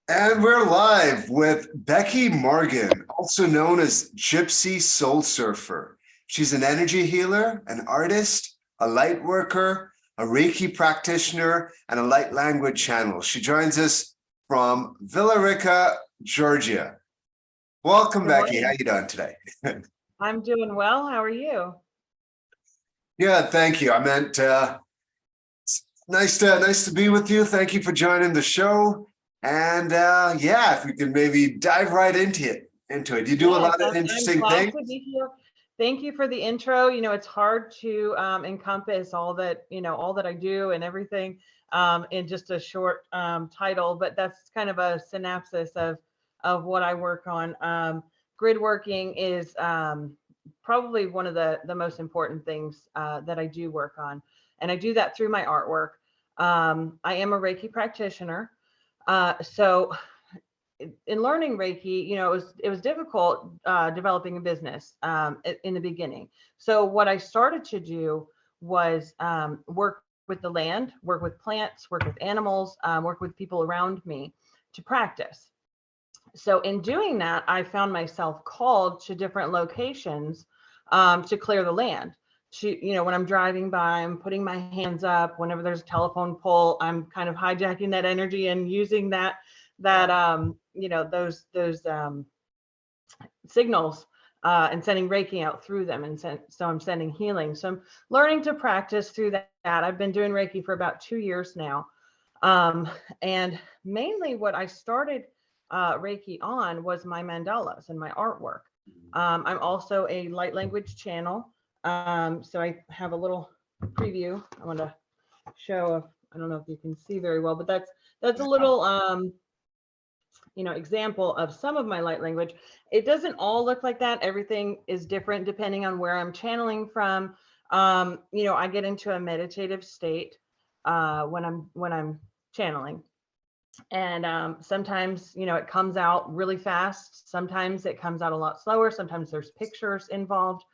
And we're live with Becky Morgan, also known as Gypsy Soul Surfer. She's an energy healer, an artist, a light worker, a Reiki practitioner, and a light language channel. She joins us from Villa Rica, Georgia. Welcome, Good Becky. How morning. you doing today? I'm doing well. How are you? Yeah, thank you. I meant nice to be with you. Thank you for joining the show. And yeah, if we could maybe dive right into it. You do a Yes, lot of I'm interesting glad things. to be here. Thank you for the intro. It's hard to encompass all that I do and everything in just a short title, but that's kind of a synopsis of what I work on. Grid working is probably one of the most important things that I do work on, and I do that through my artwork. I am a Reiki practitioner, so in learning Reiki, it was difficult developing a business in the beginning. So what I started to do was work with the land, work with plants, work with animals, work with people around me to practice. So in doing that, I found myself called to different locations to clear the land. When I'm driving by, I'm putting my hands up. Whenever there's a telephone pole, I'm kind of hijacking that energy and using those signals and sending Reiki out through them. And so I'm sending healing. So I'm learning to practice through that. I've been doing Reiki for about 2 years now. And mainly what I started Reiki on was my mandalas and my artwork. I'm also a light language channel. So I have a little preview. I want to show. I don't know if you can see very well, but that's a little example of some of my light language. It doesn't all look like that. Everything is different depending on where I'm channeling from. I get into a meditative state when I'm channeling. And sometimes, it comes out really fast. Sometimes it comes out a lot slower. Sometimes there's pictures involved.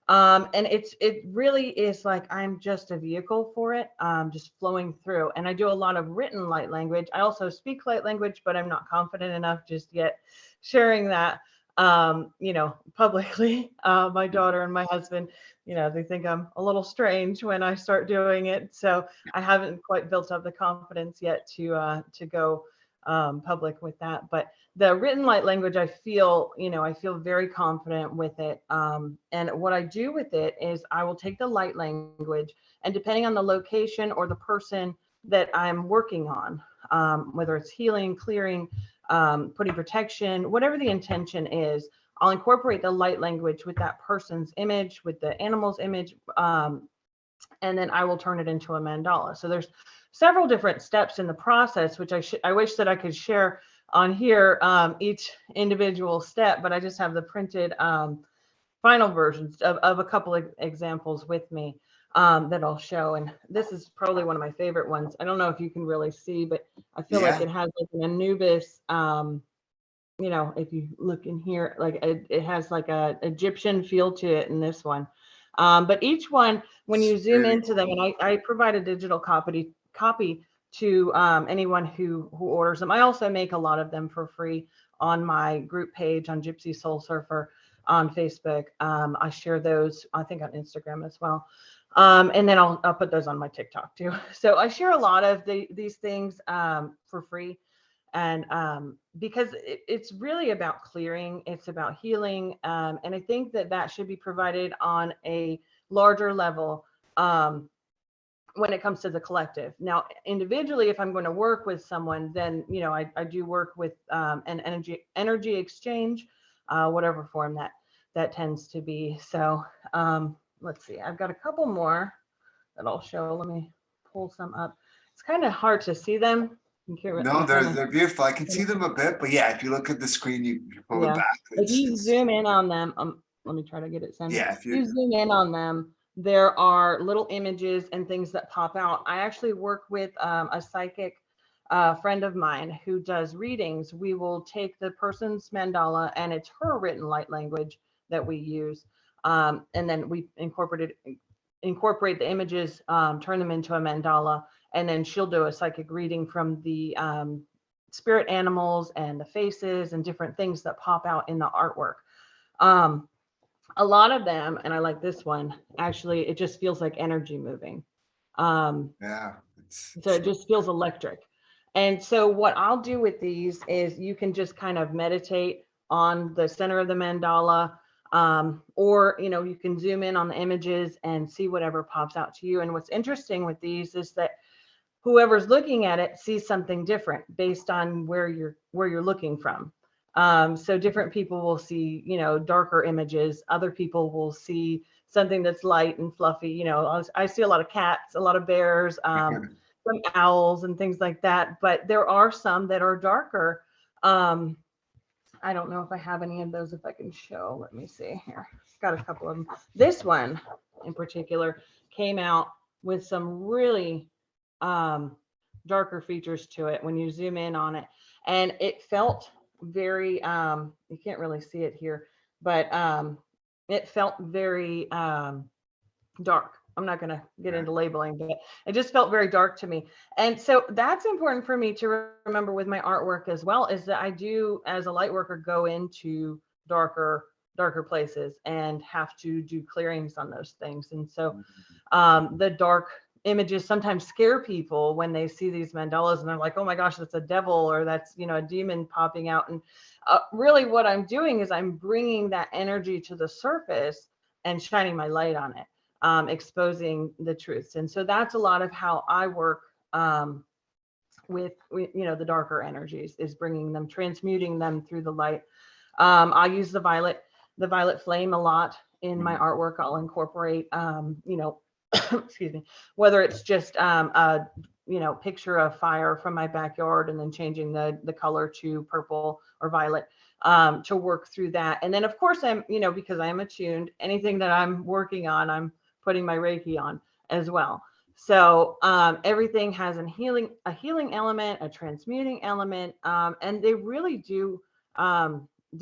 And it really is like I'm just a vehicle for it, just flowing through. And I do a lot of written light language. I also speak light language, but I'm not confident enough just yet sharing that, publicly. My daughter and my husband, they think I'm a little strange when I start doing it. So I haven't quite built up the confidence yet to go public with that. But the written light language, I feel very confident with it. And what I do with it is I will take the light language, and depending on the location or the person that I'm working on, whether it's healing, clearing, putting protection, whatever the intention is, I'll incorporate the light language with that person's image, with the animal's image, and then I will turn it into a mandala. So there's several different steps in the process, which I wish that I could share on here, each individual step, but I just have the printed final versions of a couple of examples with me that I'll show. And this is probably one of my favorite ones. I don't know if you can really see, but I feel like Yeah. it has like an Anubis, if you look in here, like it has like a Egyptian feel to it in this one. But each one, when you zoom Really into them, cool. and I provide a digital copy to anyone who orders them. I also make a lot of them for free on my group page on Gypsy Soul Surfer on Facebook. I share those, I think, on Instagram as well. And then I'll put those on my TikTok too. So I share a lot of these things for free. And because it's really about clearing, it's about healing. And I think that should be provided on a larger level when it comes to the collective. Now, individually, if I'm going to work with someone, then, I do work with an energy exchange, whatever form that tends to be. So let's see, I've got a couple more that I'll show. Let me pull some up. It's kind of hard to see them. No, I'm trying to. they're beautiful. I can see them a bit, but yeah, if you look at the screen, you pull it Yeah. back. If you It's zoom in on them, let me try to get it centered. yeah. If you zoom in on them, there are little images and things that pop out. I actually work with a psychic friend of mine who does readings. We will take the person's mandala, and it's her written light language that we use. And then we incorporate the images, turn them into a mandala, and then she'll do a psychic reading spirit animals and the faces and different things that pop out in the artwork. Um, a lot of them, and I like this one, actually, it just feels like energy moving. Um, Yeah. so it just feels electric. And so what I'll do with these is you can just kind of meditate on the center of the mandala, or you can zoom in on the images and see whatever pops out to you. And what's interesting with these is that whoever's looking at it sees something different based on where you're looking from. So different people will see, darker images. Other people will see something that's light and fluffy. I see a lot of cats, a lot of bears, some owls and things like that. But there are some that are darker. I don't know if I have any of those, if I can show. Let me see here. Got a couple of them. This one in particular came out with some really darker features to it when you zoom in on it. And it felt very, you can't really see it here, but it felt very dark. I'm not going to get into labeling, but it just felt very dark to me. And so that's important for me to remember with my artwork as well, is that I do, as a light worker, go into darker places and have to do clearings on those things. And so the dark images sometimes scare people when they see these mandalas and they're like, oh my gosh, that's a devil, or that's, a demon popping out. And really what I'm doing is I'm bringing that energy to the surface and shining my light on it. Exposing the truths. And so that's a lot of how I work with the darker energies, is bringing them, transmuting them through the light. I use the violet flame a lot in my artwork. I'll incorporate, excuse me, whether it's just a picture of fire from my backyard and then changing the color to purple or violet, to work through that. And then of course I'm, because I am attuned, anything that I'm working on, I'm putting my Reiki on as well. So everything has a healing element, a transmuting element, and they really do a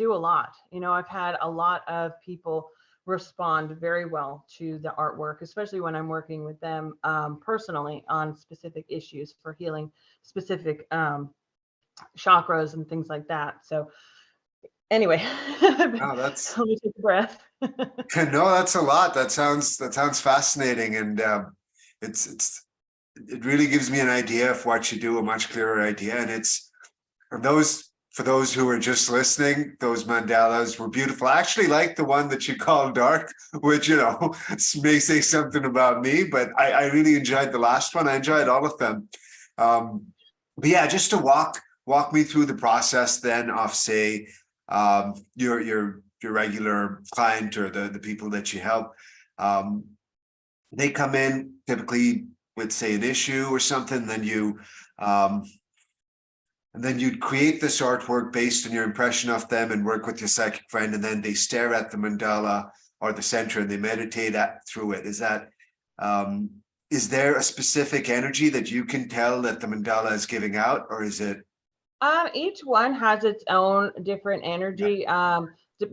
lot. I've had a lot of people respond very well to the artwork, especially when I'm working with them personally on specific issues for healing specific chakras and things like that. So anyway, No, that's let me take a breath. no, that's a lot. That sounds fascinating, and it really gives me an idea of what you do, a much clearer idea. And it's for those who are just listening, those mandalas were beautiful. I actually like the one that you call dark, which may say something about me, but I really enjoyed the last one. I enjoyed all of them. But yeah, just to walk me through the process then of, say, your regular client or the people that you help. They come in typically with, say, an issue or something, then you'd create this artwork based on your impression of them and work with your psychic friend, and then they stare at the mandala or the center and they meditate through it. Is there a specific energy that you can tell that the mandala is giving out, or is it? Each one has its own different energy,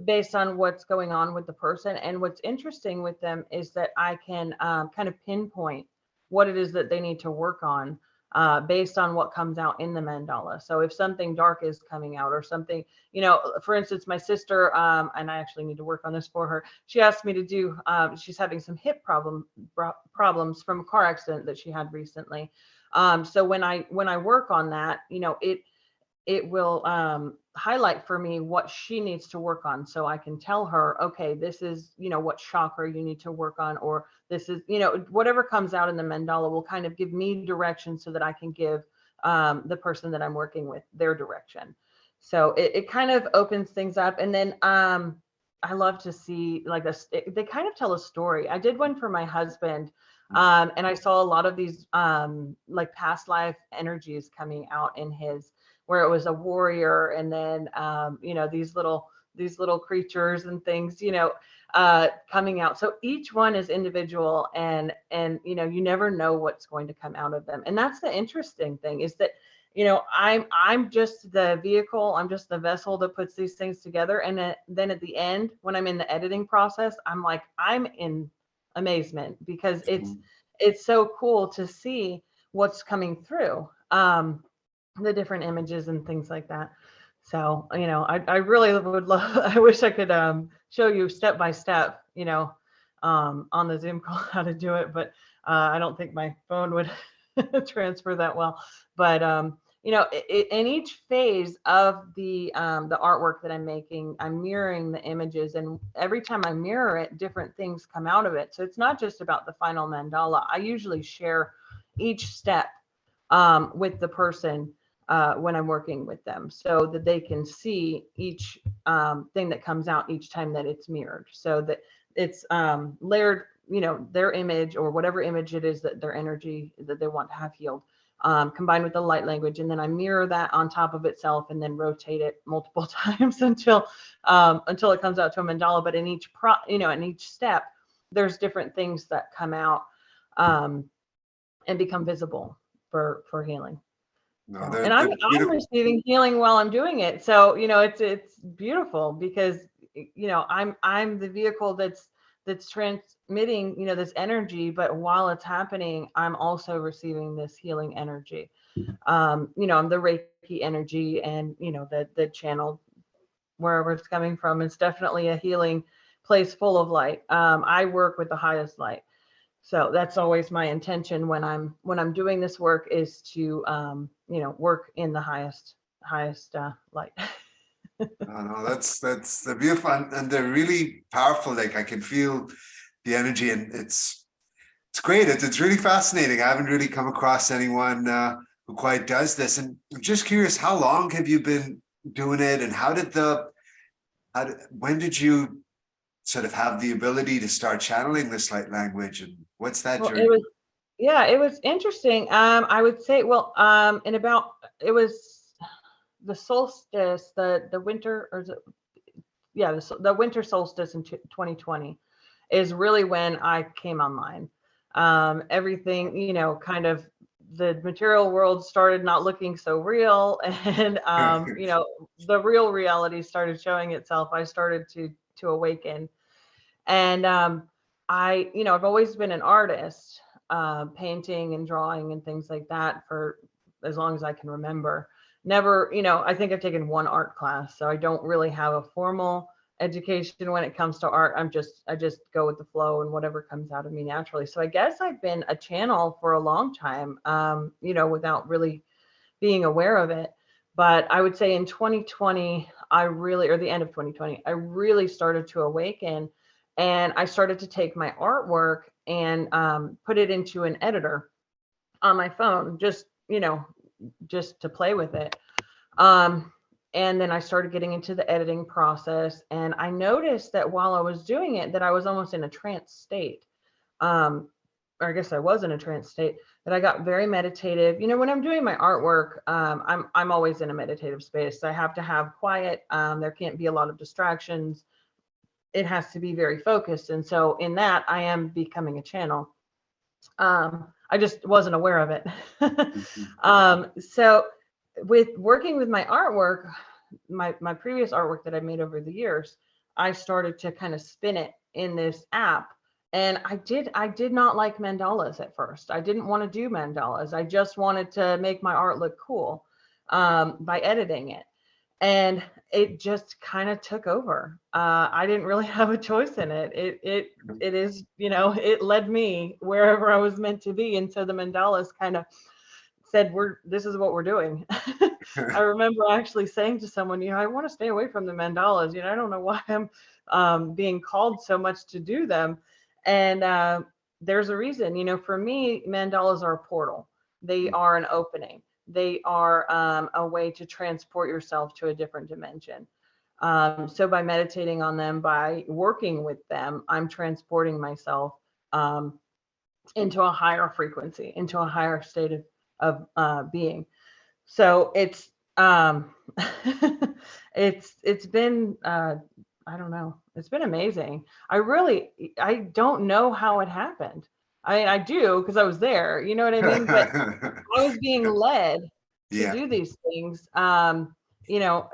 based on what's going on with the person. And what's interesting with them is that I can kind of pinpoint what it is that they need to work on, based on what comes out in the mandala. So if something dark is coming out, or something, for instance, my sister, and I actually need to work on this for her. She asked me to do, she's having some hip problems from a car accident that she had recently. So when I work on that, it will highlight for me what she needs to work on. So I can tell her, okay, this is, what chakra you need to work on, or this is, whatever comes out in the mandala will kind of give me direction so that I can give the person that I'm working with their direction. So it kind of opens things up. And then I love to see they kind of tell a story. I did one for my husband, and I saw a lot of these like past life energies coming out in his, where it was a warrior, and then these little creatures and things, coming out. So each one is individual, and you never know what's going to come out of them. And that's the interesting thing, is that I'm just the vehicle, I'm just the vessel that puts these things together. And then at the end, when I'm in the editing process, I'm in amazement, because it's so cool to see what's coming through. the different images and things like that. So, I really would love, I wish I could show you step by step, on the Zoom call how to do it, but I don't think my phone would transfer that well. But, in each phase of the artwork that I'm making, I'm mirroring the images, and every time I mirror it, different things come out of it. So it's not just about the final mandala. I usually share each step with the person when I'm working with them, so that they can see each thing that comes out each time that it's mirrored, so that it's layered, their image or whatever image it is that their energy that they want to have healed, combined with the light language. And then I mirror that on top of itself and then rotate it multiple times until it comes out to a mandala. But in in each step, there's different things that come out and become visible for healing. No, So, and I'm they're I'm beautiful. receiving healing while I'm doing it. So, it's beautiful because I'm the vehicle that's transmitting, this energy, but while it's happening, I'm also receiving this healing energy. I'm the Reiki energy, and the channel, wherever it's coming from, it's definitely a healing place full of light. I work with the highest light. So that's always my intention when I'm doing this work, is to work in the highest light. No, no, that's they're beautiful, and they're really powerful. Like I can feel the energy, and it's great. It's really fascinating. I haven't really come across anyone who quite does this. And I'm just curious, how long have you been doing it, and when did you sort of have the ability to start channeling this light language, and what's that Well, journey? it was interesting. I would say, well, in about, it was the solstice, the winter, or is it, yeah, the winter solstice in 2020 is really when I came online. Everything, kind of the material world started not looking so real, and the real reality started showing itself. I started to awaken, and I've always been an artist, painting and drawing and things like that for as long as I can remember. Never, I think I've taken one art class, so I don't really have a formal education when it comes to art. I just go with the flow and whatever comes out of me naturally. So I guess I've been a channel for a long time, without really being aware of it. But I would say in 2020, or the end of 2020, I really started to awaken, and I started to take my artwork and put it into an editor on my phone, just to play with it. Um, and then I started getting into the editing process, and I noticed that while I was doing it, that I was almost in a trance state. Um, or I guess I was in a trance state, that I got very meditative. When I'm doing my artwork, I'm always in a meditative space. I have to have quiet. There can't be a lot of distractions. It has to be very focused. And so in that, I am becoming a channel. I just wasn't aware of it. So with working with my artwork, my previous artwork that I made over the years, I started to kind of spin it in this app. And I did not like mandalas at first. I didn't want to do mandalas. I just wanted to make my art look cool by editing it. And it just kind of took over. I didn't really have a choice in it. It is, it led me wherever I was meant to be. And so the mandalas kind of said, this is what we're doing. I remember actually saying to someone, I want to stay away from the mandalas. I don't know why I'm being called so much to do them. And there's a reason. For me, mandalas are a portal. They are an opening. They are a way to transport yourself to a different dimension. So by meditating on them, by working with them, I'm transporting myself into a higher frequency, into a higher state of being. So it's it's been I don't know, it's been amazing. I don't know how it happened. I do, because I was there, you know what I mean? But I was being led to Yeah. do these things. You know,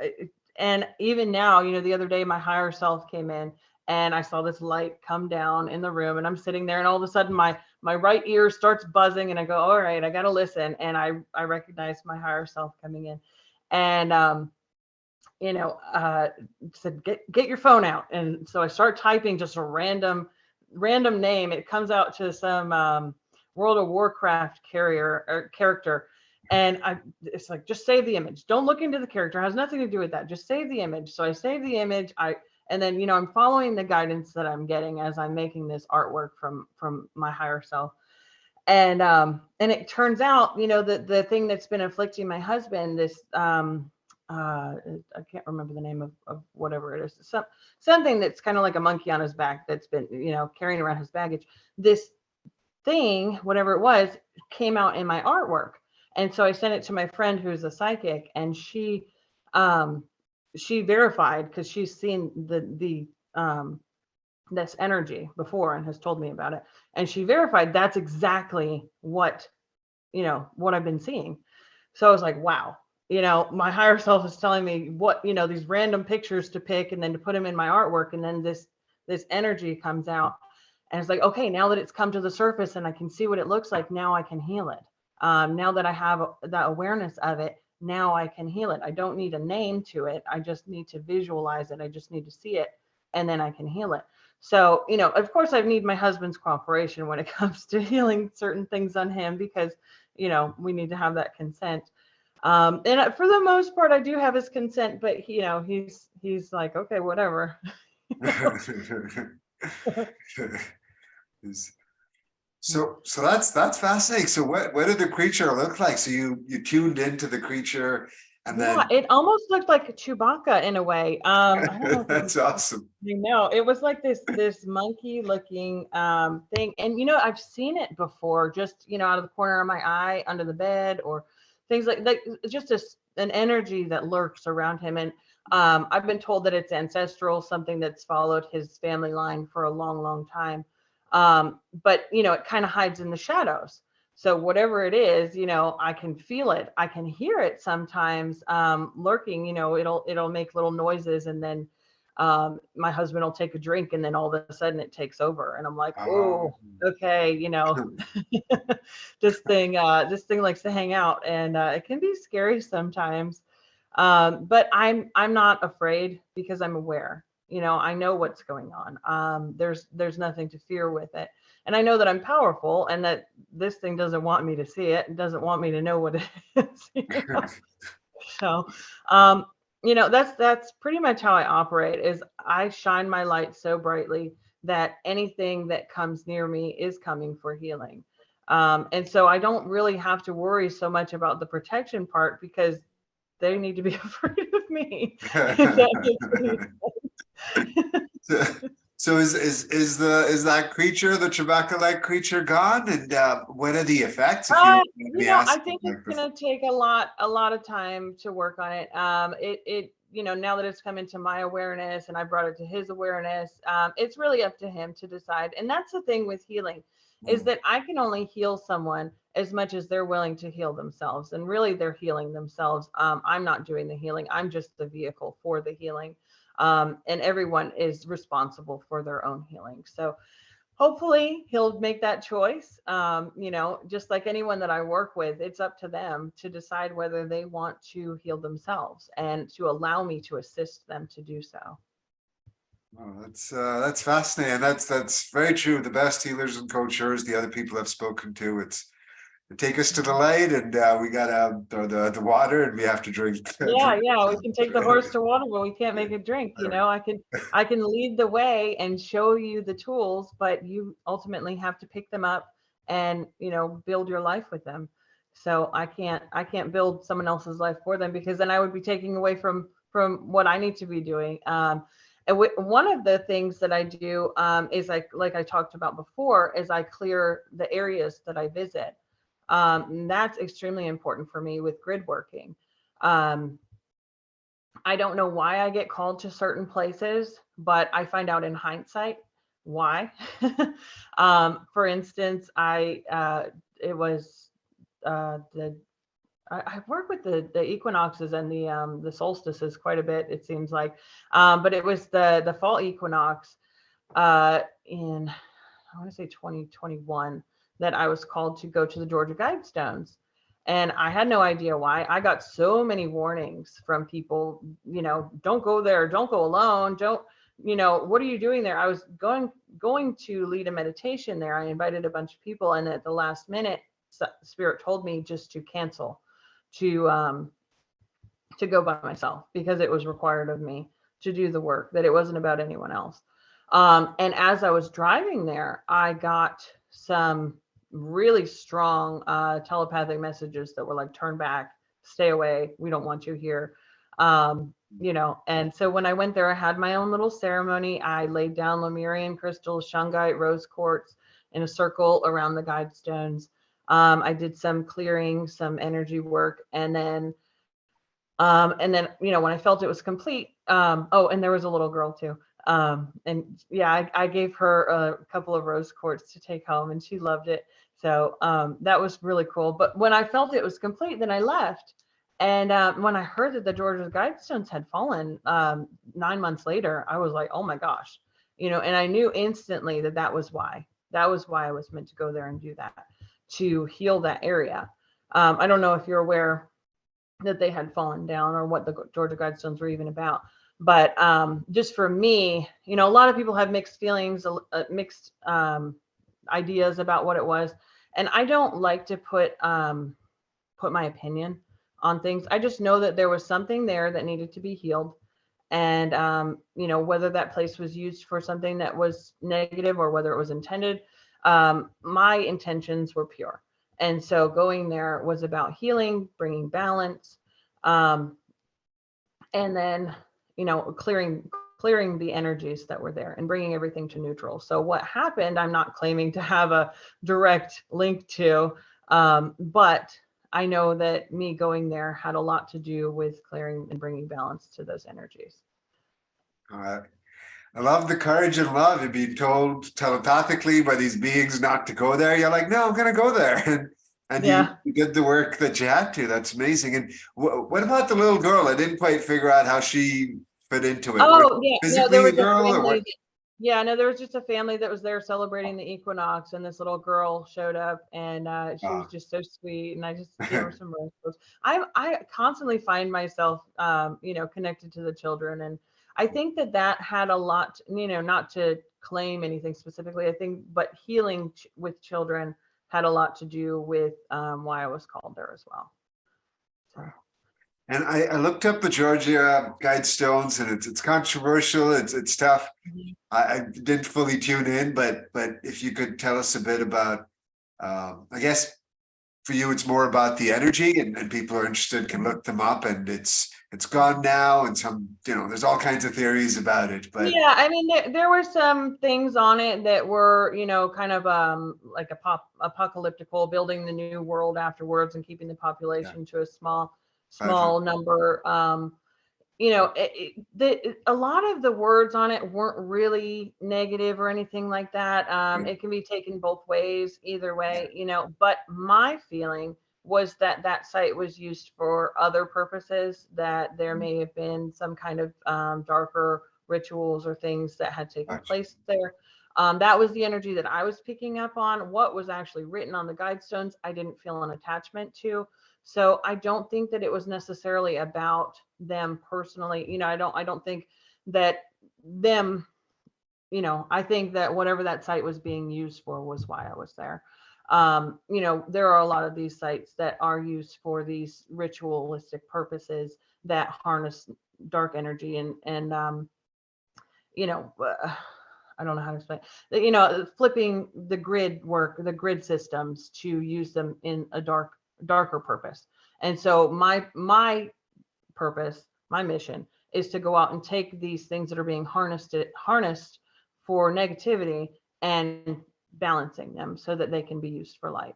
and even now, the other day my higher self came in, and I saw this light come down in the room, and I'm sitting there, and all of a sudden my right ear starts buzzing, and I go, all right, I got to listen. And I recognize my higher self coming in, and said, get your phone out. And so I start typing just a random name. It comes out to some World of Warcraft carrier or character. And it's like, just save the image. Don't look into the character. It has nothing to do with that. Just save the image. So I save the image. And then, I'm following the guidance that I'm getting as I'm making this artwork from my higher self. And it turns out, the thing that's been afflicting my husband, this I can't remember the name of whatever it is. Something that's kind of like a monkey on his back that's been, carrying around his baggage. This thing, whatever it was, came out in my artwork. And so I sent it to my friend who's a psychic, and she verified, because she's seen the this energy before and has told me about it. And she verified that's exactly what I've been seeing. So I was like, wow, my higher self is telling me what, these random pictures to pick and then to put them in my artwork. And then this energy comes out, and it's like, okay, now that it's come to the surface and I can see what it looks like, now I can heal it. Now that I have that awareness of it, now I can heal it. I don't need a name to it. I just need to visualize it. I just need to see it, and then I can heal it. So, of course I need my husband's cooperation when it comes to healing certain things on him, because, we need to have that consent. And for the most part, I do have his consent, but he's like, okay, whatever. So that's fascinating. So what did the creature look like? So you tuned into the creature, and then it almost looked like Chewbacca in a way. I don't know if that's awesome. it was like this monkey looking thing. And I've seen it before, just out of the corner of my eye, under the bed, or things like just an energy that lurks around him. And I've been told that it's ancestral, something that's followed his family line for a long time. But it kind of hides in the shadows. So whatever it is, I can feel it. I can hear it sometimes lurking. It'll make little noises, and then my husband will take a drink, and then all of a sudden it takes over, and I'm like, oh, okay, this thing likes to hang out, and it can be scary sometimes. But I'm not afraid, because I'm aware. I know what's going on. There's nothing to fear with it. And I know that I'm powerful, and that this thing doesn't want me to see it. It doesn't want me to know what it is. So, that's pretty much how I operate. Is I shine my light so brightly that anything that comes near me is coming for healing. And so I don't really have to worry so much about the protection part, because they need to be afraid of me. So is that creature, the Chewbacca-like creature, gone? And what are the effects? If I think it's going to take a lot of time to work on it. Now that it's come into my awareness and I brought it to his awareness, it's really up to him to decide. And that's the thing with healing, is that I can only heal someone as much as they're willing to heal themselves. And really, they're healing themselves. I'm not doing the healing. I'm just the vehicle for the healing. And everyone is responsible for their own healing. So hopefully he'll make that choice. Just like anyone that I work with, it's up to them to decide whether they want to heal themselves, and to allow me to assist them to do so. Oh, that's fascinating. That's very true. The best healers and coachers, the other people I've spoken to, they take us to the light, and we got the water, and we have to drink. Yeah, we can take the horse to water, but we can't make it drink. I can lead the way and show you the tools, but you ultimately have to pick them up and build your life with them. So I can't build someone else's life for them, because then I would be taking away from what I need to be doing. And one of the things that I do is like I talked about before, is I clear the areas that I visit. That's extremely important for me with grid working. I don't know why I get called to certain places, but I find out in hindsight why. For instance, it was I work with the equinoxes and the solstices quite a bit, it seems like. But it was the fall equinox in, I want to say 2021. that I was called to go to the Georgia Guidestones. And I had no idea why. I got so many warnings from people, don't go there, don't go alone, don't, what are you doing there? I was going to lead a meditation there. I invited a bunch of people, and at the last minute, Spirit told me just to cancel, to go by myself, because it was required of me to do the work, that it wasn't about anyone else. And as I was driving there, I got some really strong telepathic messages that were like, turn back, stay away, we don't want you here. And so when I went there, I had my own little ceremony. I laid down Lemurian crystals, shungite, rose quartz in a circle around the guidestones. I did some clearing, some energy work, and then when I felt it was complete, and there was a little girl too. I gave her a couple of rose quartz to take home, and she loved it. So that was really cool. But when I felt it was complete, then I left. And when I heard that the Georgia Guidestones had fallen 9 months later, I was like, oh my gosh, and I knew instantly that was why. That was why I was meant to go there and do that, to heal that area. I don't know if you're aware that they had fallen down, or what the Georgia Guidestones were even about. But just for me, a lot of people have mixed feelings, mixed ideas about what it was. And I don't like to put my opinion on things. I just know that there was something there that needed to be healed. And, whether that place was used for something that was negative or whether it was intended, my intentions were pure. And so going there was about healing, bringing balance, and then, clearing the energies that were there and bringing everything to neutral. So what happened, I'm not claiming to have a direct link to, but I know that me going there had a lot to do with clearing and bringing balance to those energies. I love the courage and love. You're being told telepathically by these beings not to go there. You're like, no, I'm going to go there. And you did the work that you had to. That's amazing. And what about the little girl? I didn't quite figure out how she fit into it. Oh, yeah. Physically, there was a girl, or what? Yeah, no, there was just a family that was there celebrating the equinox, and this little girl showed up, and she was just so sweet, and I just gave her some roses. I constantly find myself, connected to the children, and I think that had a lot, not to claim anything specifically, I think, but healing with children had a lot to do with why I was called there as well. So. And I looked up the Georgia Guidestones, and it's controversial. It's tough. Mm-hmm. I didn't fully tune in, but if you could tell us a bit about, I guess for you it's more about the energy, and people are interested can look them up, and it's gone now, and some there's all kinds of theories about it. But yeah, I mean there were some things on it that were kind of like apocalyptical, building the new world afterwards and keeping the population to a small number. A lot of the words on it weren't really negative or anything like that. It can be taken both ways, either way, but my feeling was that site was used for other purposes, that there may have been some kind of darker rituals or things that had taken place there. That was the energy that I was picking up on. What was actually written on the Guidestones, I didn't feel an attachment to. So I don't think that it was necessarily about them personally. I don't think that them, I think that whatever that site was being used for was why I was there. There are a lot of these sites that are used for these ritualistic purposes that harness dark energy and I don't know how to explain it. Flipping the grid systems to use them in a darker purpose. And so my purpose, my mission is to go out and take these things that are being harnessed for negativity and balancing them so that they can be used for light.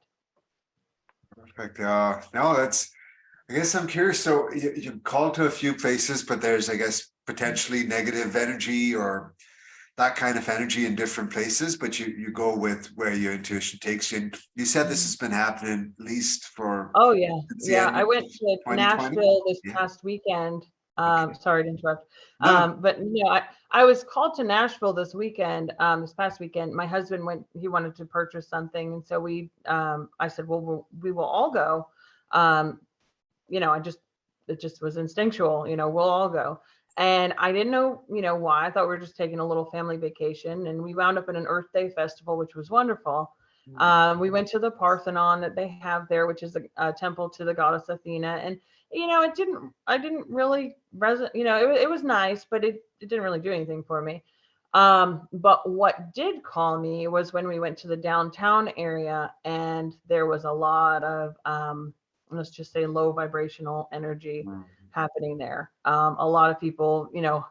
Perfect. No, I guess I'm curious. So you called to a few places, but there's, I guess, potentially negative energy or that kind of energy in different places, but you go with where your intuition takes you. And you said this has been happening at least for. Oh yeah. Yeah. I went to Nashville this past weekend Okay. Sorry to interrupt. No. But I was called to Nashville this weekend, this past weekend. My husband he wanted to purchase something. And so I said, well, we will all go. Um, it just was instinctual, we'll all go. And I didn't know, why. I thought we were just taking a little family vacation, and we wound up at an Earth Day festival, which was wonderful. We went to the Parthenon that they have there, which is a temple to the goddess Athena. And, I didn't really resonate, it was nice, but it didn't really do anything for me. But what did call me was when we went to the downtown area, and there was a lot of, let's just say, low vibrational energy happening there. A lot of people,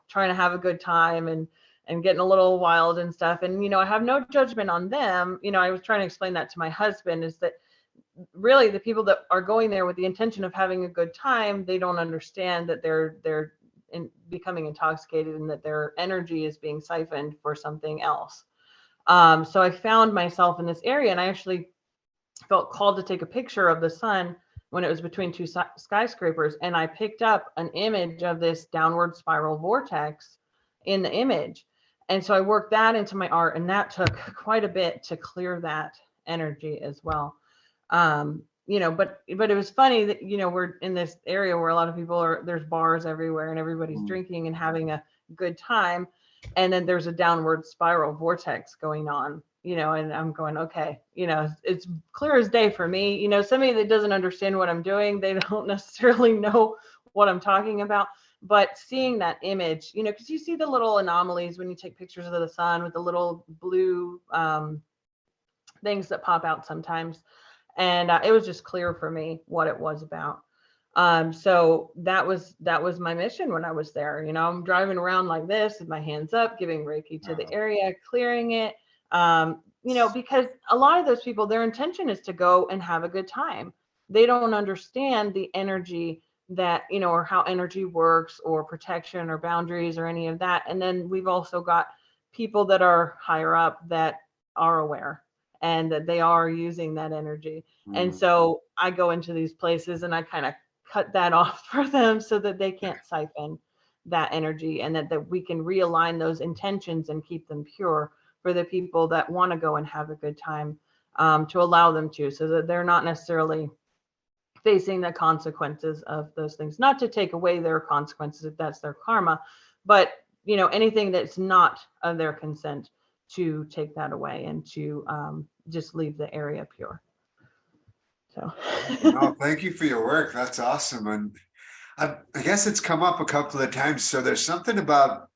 trying to have a good time and getting a little wild and stuff. And, I have no judgment on them. I was trying to explain that to my husband, is that really the people that are going there with the intention of having a good time, they don't understand that they're becoming intoxicated, and that their energy is being siphoned for something else. So I found myself in this area, and I actually felt called to take a picture of the sun when it was between two skyscrapers. And I picked up an image of this downward spiral vortex in the image. And so I worked that into my art, and that took quite a bit to clear that energy as well. But it was funny that, we're in this area where a lot of people there's bars everywhere, and everybody's drinking and having a good time. And then there's a downward spiral vortex going on, and I'm going, okay, it's clear as day for me. Somebody that doesn't understand what I'm doing, they don't necessarily know what I'm talking about. But seeing that image, because you see the little anomalies when you take pictures of the sun with the little blue things that pop out sometimes. And it was just clear for me what it was about. So that was my mission when I was there. I'm driving around like this with my hands up, giving Reiki to the area, clearing it. Because a lot of those people, their intention is to go and have a good time. They don't understand the energy that, or how energy works, or protection, or boundaries, or any of that. And then we've also got people that are higher up that are aware, and that they are using that energy. And so I go into these places, and I kind of cut that off for them, so that they can't siphon that energy, and that we can realign those intentions and keep them pure for the people that want to go and have a good time, to allow them to, so that they're not necessarily facing the consequences of those things. Not to take away their consequences if that's their karma, but anything that's not of their consent, to take that away, and to just leave the area pure. So No, thank you for your work. That's awesome. And I guess it's come up a couple of times. So there's something about,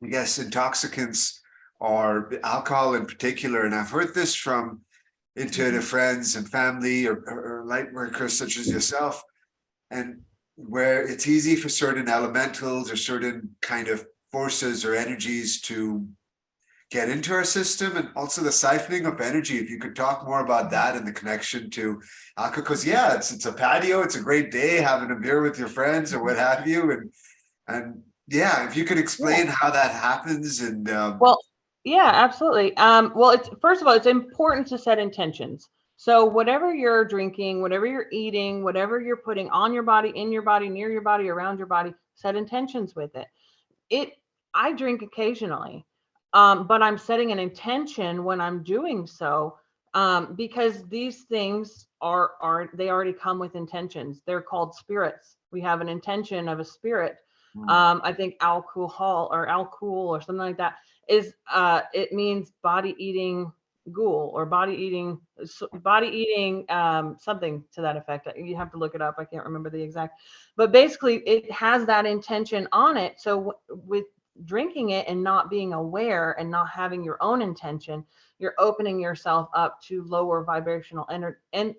I guess, intoxicants, or alcohol in particular. And I've heard this from intuitive friends and family, or light workers such as yourself, and where it's easy for certain elementals or certain kind of forces or energies to get into our system, and also the siphoning of energy. If you could talk more about that and the connection to alcohol, because it's a patio, it's a great day having a beer with your friends or what have you, and if you could explain how that happens. And well, yeah, absolutely. Well, it's, first of all, it's important to set intentions. So whatever you're drinking, whatever you're eating, whatever you're putting on your body, in your body, near your body, around your body, set intentions with it. I drink occasionally, but I'm setting an intention when I'm doing so, because these things they already come with intentions. They're called spirits. We have an intention of a spirit. I think alcohol or something like that is, it means body eating ghoul, or body eating something to that effect. You have to look it up. I can't remember the exact, but basically it has that intention on it. So with drinking it and not being aware and not having your own intention, you're opening yourself up to lower vibrational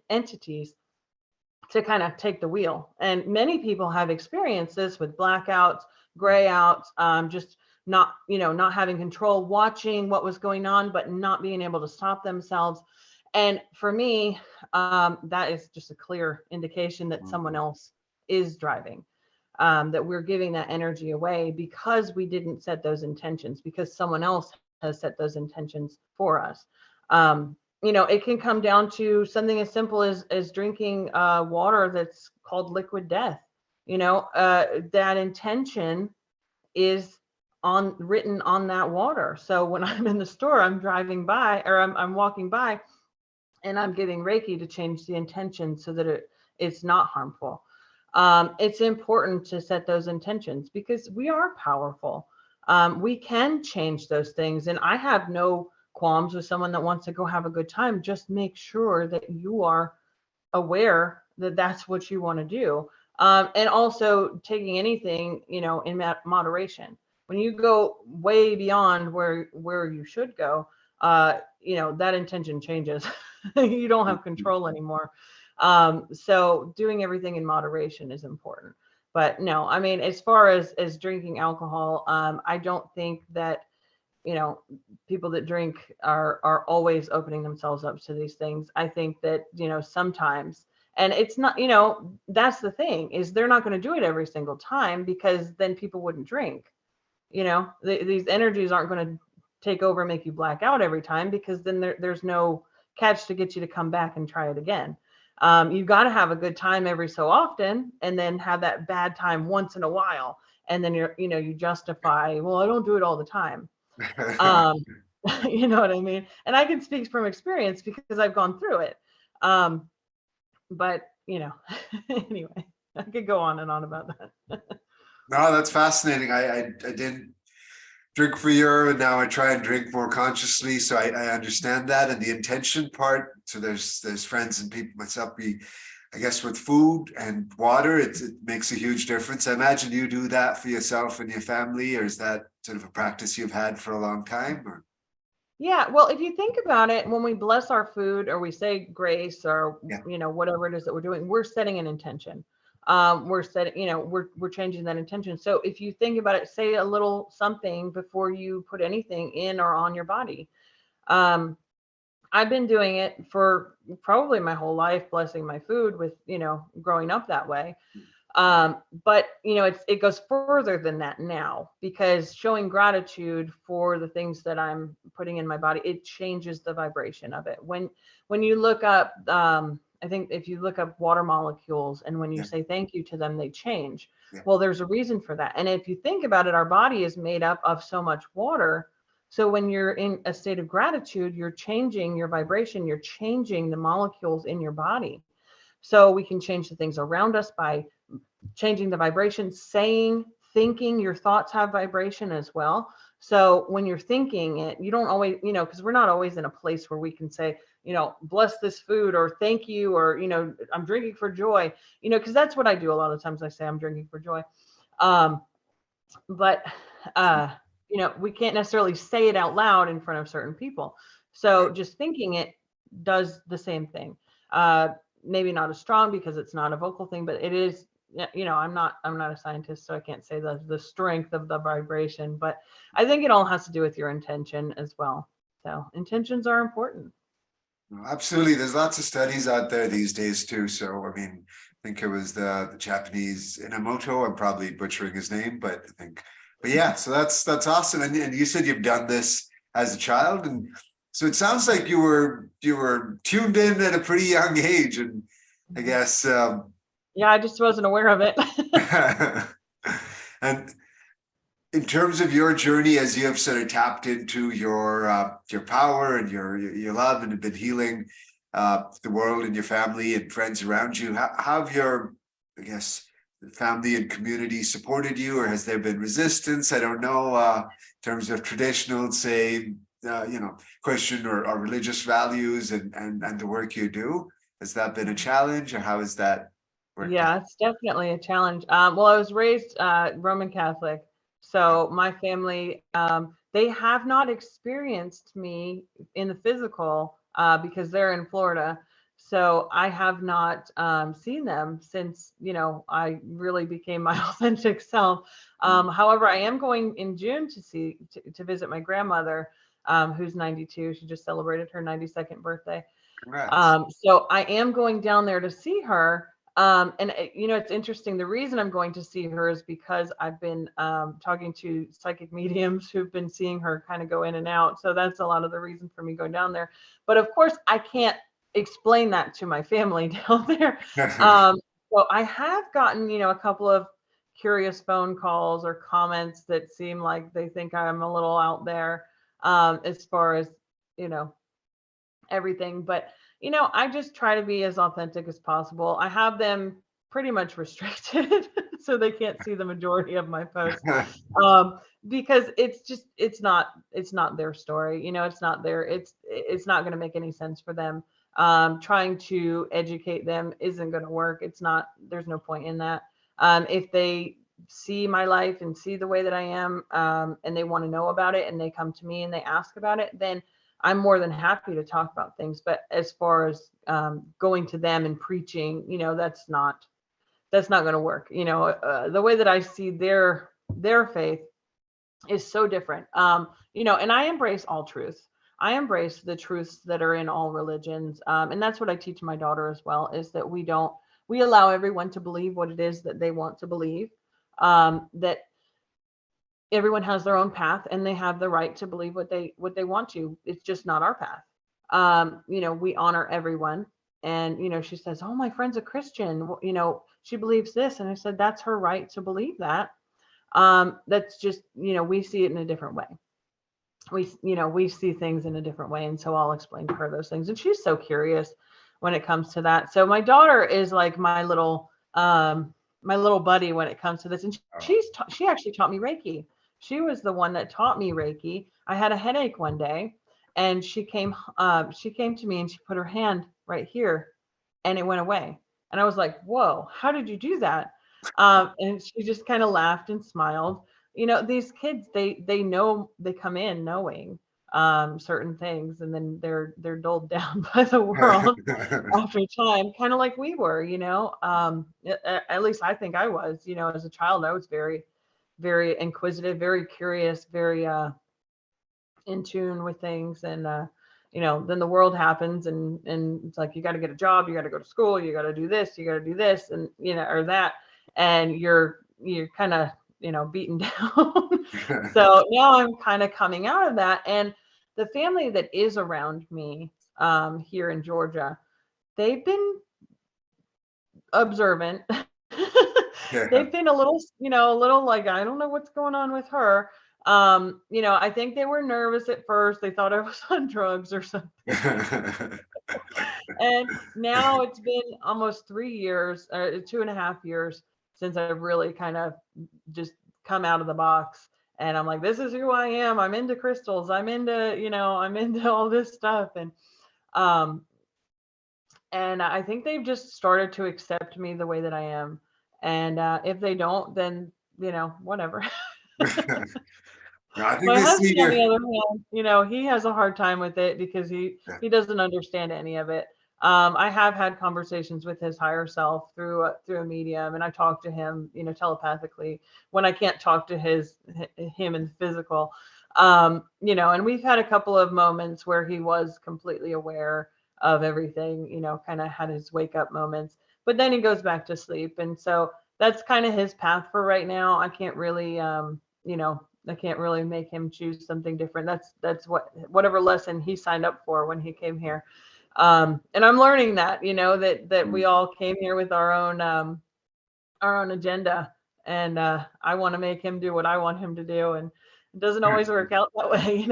entities to kind of take the wheel. And many people have experienced this with blackouts, grayouts, just not having control, watching what was going on, but not being able to stop themselves. And for me, that is just a clear indication that someone else is driving, that we're giving that energy away because we didn't set those intentions, because someone else has set those intentions for us. It can come down to something as simple as drinking water that's called liquid death. that intention is written on that water. So when I'm in the store, I'm driving by, or I'm walking by, and I'm giving Reiki to change the intention so that it's not harmful. It's important to set those intentions because we are powerful. We can change those things. And I have no qualms with someone that wants to go have a good time. Just make sure that you are aware that that's what you want to do. And also taking anything, in moderation. When you go way beyond where you should go, that intention changes. You don't have control anymore. So doing everything in moderation is important. But no, I mean, as far as drinking alcohol, I don't think that people that drink are always opening themselves up to these things. I think that sometimes, and it's not, that's the thing, is they're not going to do it every single time, because then people wouldn't drink. These energies aren't going to take over and make you black out every time, because then there's no catch to get you to come back and try it again. You've got to have a good time every so often, and then have that bad time once in a while, and then you justify, well, I don't do it all the time. um you know what I mean? And I can speak from experience because I've gone through it. But anyway, I could go on and on about that. No, that's fascinating. I didn't drink for a year, and now I try and drink more consciously. So I understand that, and the intention part. So there's friends and people, myself, I guess with food and water, it makes a huge difference. I imagine you do that for yourself and your family, or is that sort of a practice you've had for a long time? Or? Yeah, well, if you think about it, when we bless our food or we say grace, or Yeah. whatever it is that we're doing, we're setting an intention. We're setting, we're changing that intention. So if you think about it, say a little something before you put anything in or on your body. I've been doing it for probably my whole life, blessing my food with, growing up that way. But it goes further than that now, because showing gratitude for the things that I'm putting in my body, it changes the vibration of it. When you look up, I think if you look up water molecules, and when you say thank you to them, they change. Well, there's a reason for that. And if you think about it, our body is made up of so much water. So when you're in a state of gratitude, you're changing your vibration, you're changing the molecules in your body. So we can change the things around us by changing the vibration, thinking. Your thoughts have vibration as well. So when you're thinking it, you don't always, because we're not always in a place where we can say, bless this food, or thank you, or, I'm drinking for joy, because that's what I do a lot of times. I say I'm drinking for joy. But we can't necessarily say it out loud in front of certain people. So just thinking it does the same thing. Maybe not as strong, because it's not a vocal thing, but it is. I'm not a scientist, so I can't say the strength of the vibration, but I think it all has to do with your intention as well. So intentions are important. Absolutely. There's lots of studies out there these days too. So, I mean, I think it was the Japanese Inamoto. I'm probably butchering his name, but yeah, so that's awesome. And you said you've done this as a child. And so it sounds like you were tuned in at a pretty young age. And I guess, yeah, I just wasn't aware of it. And in terms of your journey, as you have sort of tapped into your power and your love, and have been healing the world and your family and friends around you, how have your, I guess, family and community supported you, or has there been resistance? I don't know, in terms of traditional, say, Christian or religious values and the work you do. Has that been a challenge, or how is that? Yeah, it's definitely a challenge. Well, I was raised Roman Catholic, so my family, they have not experienced me in the physical because they're in Florida. So I have not seen them since, I really became my authentic self. However, I am going in June to visit my grandmother, who's 92. She just celebrated her 92nd birthday. So I am going down there to see her. And it's interesting. The reason I'm going to see her is because I've been talking to psychic mediums who've been seeing her kind of go in and out. So that's a lot of the reason for me going down there. But of course, I can't explain that to my family down there. So I have gotten, a couple of curious phone calls or comments that seem like they think I'm a little out there, as far as, you know, everything. But, I just try to be as authentic as possible. I have them pretty much restricted so they can't see the majority of my posts. Because it's not their story. It's not going to make any sense for them. Trying to educate them isn't going to work. There's no point in that. If they see my life and see the way that I am, and they want to know about it and they come to me and they ask about it, then I'm more than happy to talk about things. But as far as going to them and preaching, that's not going to work. The way that I see their faith is so different. And I embrace all truth. I embrace the truths that are in all religions. And that's what I teach my daughter as well, is that we allow everyone to believe what it is that they want to believe. That everyone has their own path and they have the right to believe what they want to. It's just not our path. We honor everyone. And, she says, "Oh, my friend's a Christian. She believes this." And I said, "That's her right to believe that." That's just, we see it in a different way. We see things in a different way. And so I'll explain to her those things. And she's so curious when it comes to that. So my daughter is like my little buddy when it comes to this. And she actually taught me Reiki. She was the one that taught me Reiki. I had a headache one day and she came to me and she put her hand right here and it went away. And I was like, "Whoa, how did you do that?" And she just kind of laughed and smiled. These kids, they know, they come in knowing certain things, and then they're dulled down by the world after time, kind of like we were. At least I think I was. As a child, I was very, very inquisitive, very curious, very in tune with things. And then the world happens, and it's like, you got to get a job, you got to go to school, you got to do this, you got to do this, and or that, and you're kind of beaten down. So now I'm kind of coming out of that, and the family that is around me here in Georgia, they've been observant. Yeah. They've been a little like, I don't know what's going on with her. I think they were nervous at first. They thought I was on drugs or something. And now it's been almost 3 years, 2.5 years since I've really kind of just come out of the box. And I'm like, this is who I am. I'm into crystals. I'm into all this stuff. Um, and I think they've just started to accept me the way that I am. And if they don't, then whatever. I think My they see husband, on your. the other hand, he has a hard time with it because he doesn't understand any of it. I have had conversations with his higher self through a medium, and I talk to him, telepathically when I can't talk to him in physical. And we've had a couple of moments where he was completely aware of everything, kind of had his wake up moments, but then he goes back to sleep. And so that's kind of his path for right now. I can't really make him choose something different. That's whatever lesson he signed up for when he came here. And I'm learning that, that we all came here with our own agenda, and I want to make him do what I want him to do, and it doesn't always work out that way.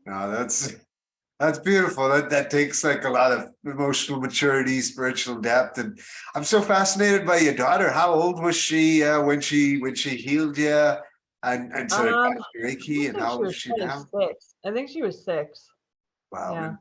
No, that's beautiful. That takes like a lot of emotional maturity, spiritual depth, and I'm so fascinated by your daughter. How old was she when she healed you and sort of Um, taught you I Reiki? And think how she old is was she probably now? 6. I think she was 6. Wow, Yeah.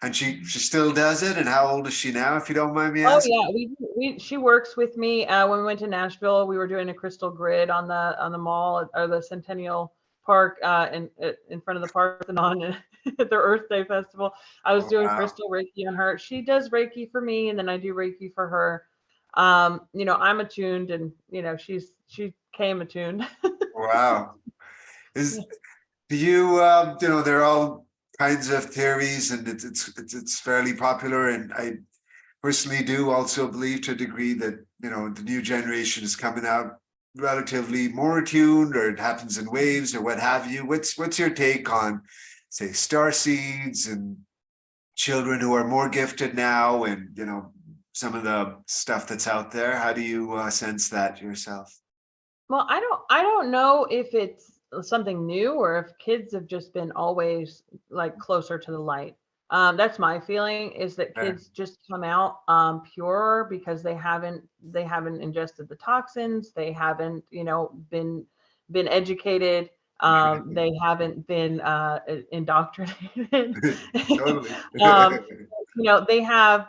and she still does it. And how old is she now, if you don't mind me Oh asking? yeah, she works with me. When we went to Nashville, we were doing a crystal grid on the mall, or the Centennial Park, in front of the Parthenon at the Earth Day Festival. I was Oh, doing wow, crystal Reiki on her. She does Reiki for me, and then I do Reiki for her. I'm attuned, and she came attuned. wow. Is Do you, there are all kinds of theories, and it's fairly popular. And I personally do also believe to a degree that, the new generation is coming out relatively more attuned, or it happens in waves, or what have you. What's your take on, say, star seeds and children who are more gifted now, and, some of the stuff that's out there? How do you sense that yourself? Well, I don't know if it's something new or if kids have just been always like closer to the light. That's my feeling, is that Fair. kids just come out pure because they haven't ingested the toxins, they haven't, been educated, they haven't been indoctrinated. Totally. um, they have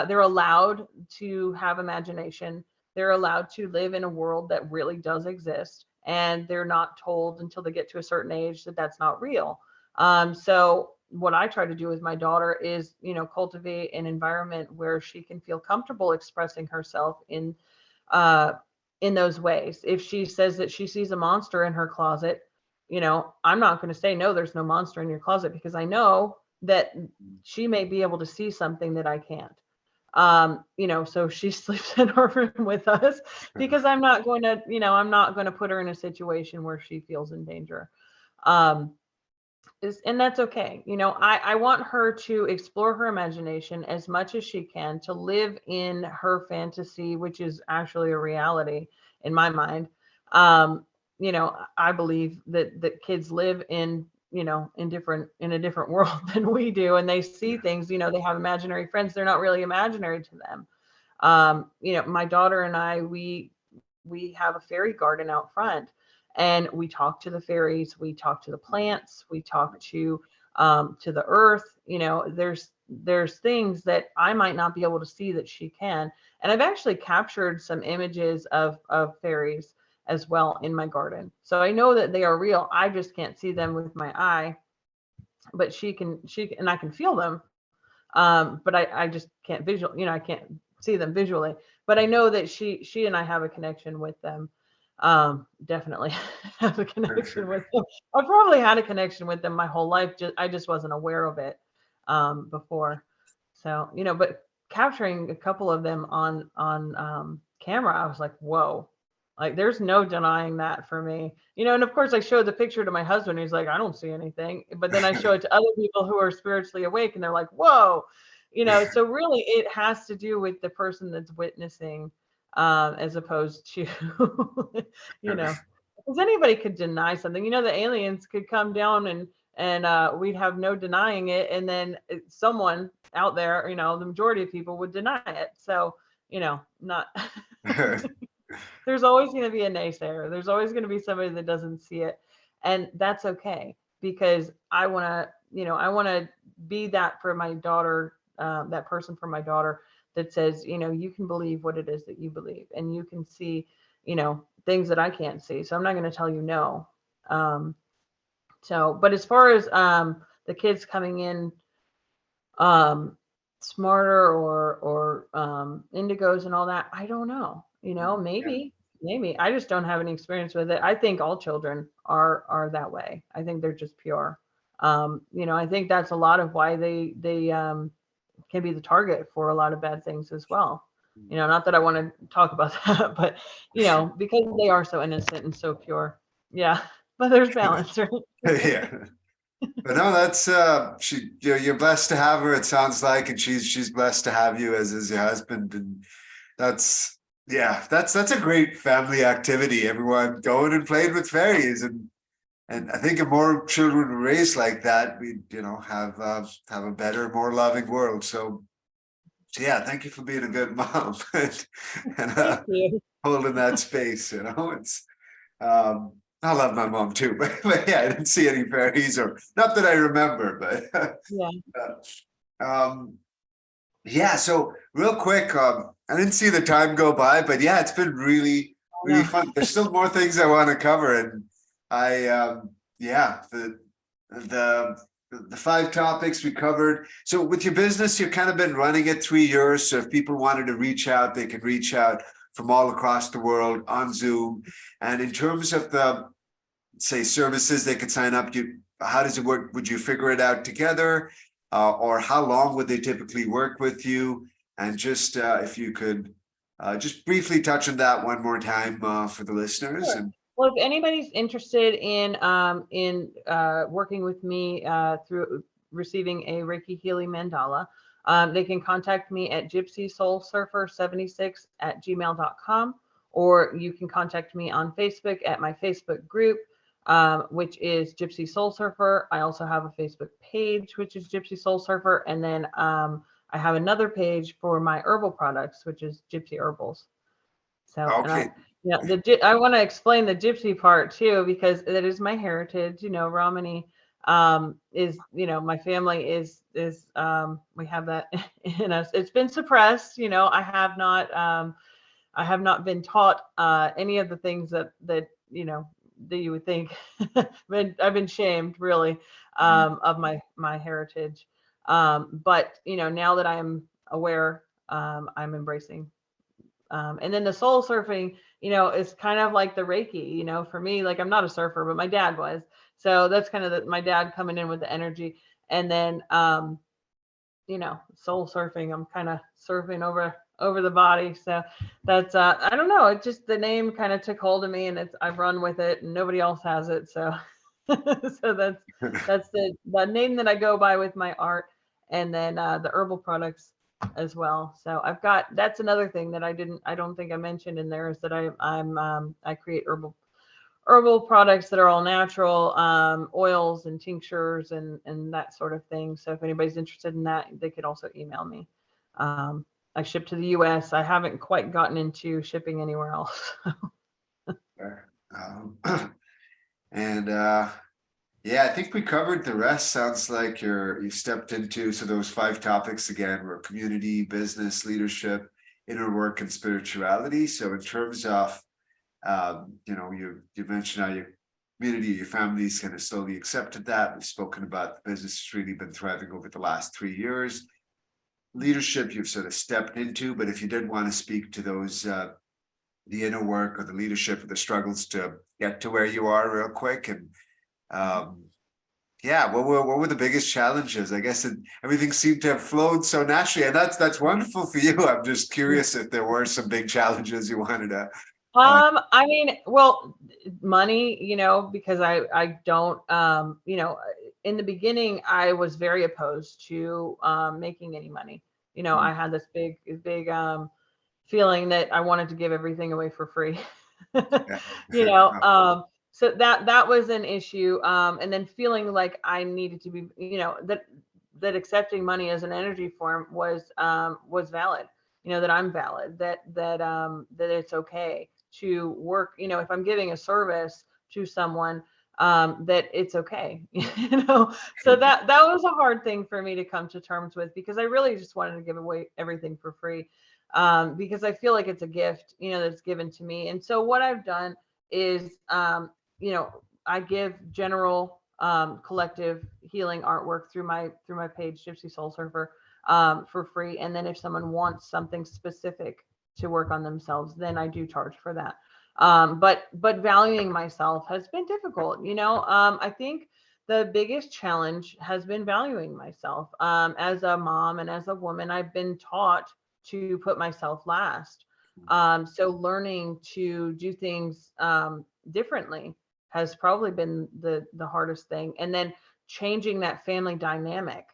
they're allowed to have imagination, they're allowed to live in a world that really does exist, and they're not told until they get to a certain age that that's not real. So what I try to do with my daughter is, cultivate an environment where she can feel comfortable expressing herself uh, in those ways. If she says that she sees a monster in her closet, I'm not going to say, no, there's no monster in your closet, because I know that she may be able to see something that I can't. So she sleeps in our room with us, because I'm not going to put her in a situation where she feels in danger. Um, and that's okay. I want her to explore her imagination as much as she can, to live in her fantasy, which is actually a reality in my mind. I believe that kids live in a different world than we do, and they see Yeah. things. They have imaginary friends. They're not really imaginary to them. My daughter and I, we have a fairy garden out front, and we talk to the fairies, we talk to the plants, we talk to the earth. There's things that I might not be able to see that she can. And I've actually captured some images of fairies as well in my garden, so I know that they are real. I just can't see them with my eye, but and I can feel them. But I just can't I can't see them visually, but I know that she and I have a connection with them. Definitely have a For connection with sure. them. I've probably had a connection with them my whole life. I just wasn't aware of it before. So, but capturing a couple of them on camera, I was like, whoa. Like, there's no denying that for me. And of course I showed the picture to my husband. He's like, I don't see anything. But then I show it to other people who are spiritually awake, and they're like, whoa. So really it has to do with the person that's witnessing, as opposed to, because anybody could deny something. The aliens could come down, and we'd have no denying it. And then someone out there, the majority of people would deny it. So, not, there's always going to be a naysayer. There's always going to be somebody that doesn't see it. And that's okay, because I want to be that for my daughter, that person for my daughter, that says, you can believe what it is that you believe, and you can see, things that I can't see. So I'm not going to tell you no. Um, but as far as the kids coming in um, smarter, or indigos and all that, I don't know. Yeah. Maybe I just don't have any experience with it. I think all children are that way. I think they're just pure. I think that's a lot of why they can be the target for a lot of bad things as well. Not that I want to talk about that, but For sure. because they are so innocent and so pure. Yeah, but there's balance, right? Yeah. But no, that's you're blessed to have her, it sounds like, and she's blessed to have you as your husband. And that's yeah, that's a great family activity. Everyone going and playing with fairies, and I think if more children were raised like that, we'd have a better, more loving world. So yeah, thank you for being a good mom and Thank you. holding that space. It's I love my mom too, but yeah, I didn't see any fairies, or not that I remember, but Yeah. um, yeah. So real quick, I didn't see the time go by, but yeah, it's been really, I really know. fun. There's still more things I want to cover, and yeah, the the five topics we covered. So with your business, you've kind of been running it 3 years. So if people wanted to reach out, they can reach out from all across the world on Zoom. And in terms of the say services they could sign up, how does it work? Would you figure it out together, or how long would they typically work with you? And just if you could just briefly touch on that one more time for the listeners. Sure. And Well, if anybody's interested in working with me through receiving a Reiki Healing mandala, They can contact me at gypsysoulsurfer76@gmail.com, or you can contact me on Facebook at my Facebook group, which is Gypsy Soul Surfer. I also have a Facebook page, which is Gypsy Soul Surfer. And then I have another page for my herbal products, which is Gypsy Herbals. So, and Okay. I want to explain the gypsy part too, because that is my heritage. Romani is, my family is we have that in us. It's been suppressed. I have not been taught any of the things that you would think. I've been shamed really of my heritage. But now that I'm aware, I'm embracing. And then the soul surfing, is kind of like the Reiki, for me, like I'm not a surfer, but my dad was. So that's kind of my dad coming in with the energy. And then, soul surfing, I'm kind of surfing over the body. So that's, I don't know. It just, the name kind of took hold of me, and I've run with it, and nobody else has it. So, so that's the name that I go by with my art. And then the herbal products as well. So that's another thing that I don't think I mentioned in there, is that I create herbal products that are all natural, oils and tinctures and that sort of thing. So if anybody's interested in that, they could also email me. I ship to the US. I haven't quite gotten into shipping anywhere else. Um, and yeah, I think we covered the rest. Sounds like you stepped into, so those 5 topics again were community, business, leadership, inner work, and spirituality. So in terms of you mentioned how your community, your family's kind of slowly accepted that. We've spoken about the business has really been thriving over the last 3 years. Leadership, you've sort of stepped into, but if you did want to speak to those, the inner work or the leadership or the struggles to get to where you are real quick, and yeah, what were the biggest challenges? I guess everything seemed to have flowed so naturally, and that's wonderful for you. I'm just curious if there were some big challenges you wanted to. I mean, well, money, because I don't, in the beginning, I was very opposed to making any money. I had this big feeling that I wanted to give everything away for free. So that was an issue. And then feeling like I needed to be, that accepting money as an energy form was valid, that I'm valid, that it's okay to work, if I'm giving a service to someone, that it's okay, so that was a hard thing for me to come to terms with, because I really just wanted to give away everything for free, because I feel like it's a gift, that's given to me. And so what I've done is, I give general collective healing artwork through my page, Gypsy Soul Surfer, for free. And then if someone wants something specific to work on themselves, then I do charge for that. But valuing myself has been difficult. I think the biggest challenge has been valuing myself. As a mom and as a woman, I've been taught to put myself last. So learning to do things differently has probably been the hardest thing. And then changing that family dynamic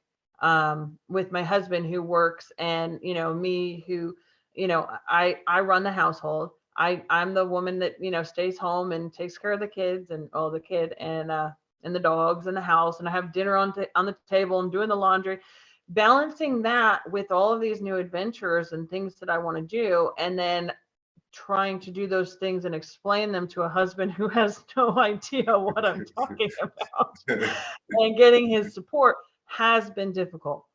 with my husband who works, and me who, I run the household. I'm the woman that stays home and takes care of the kids and the kid and the dogs and the house, and I have dinner on the table and doing the laundry, balancing that with all of these new adventures and things that I want to do, and then trying to do those things and explain them to a husband who has no idea what I'm talking about, and getting his support has been difficult.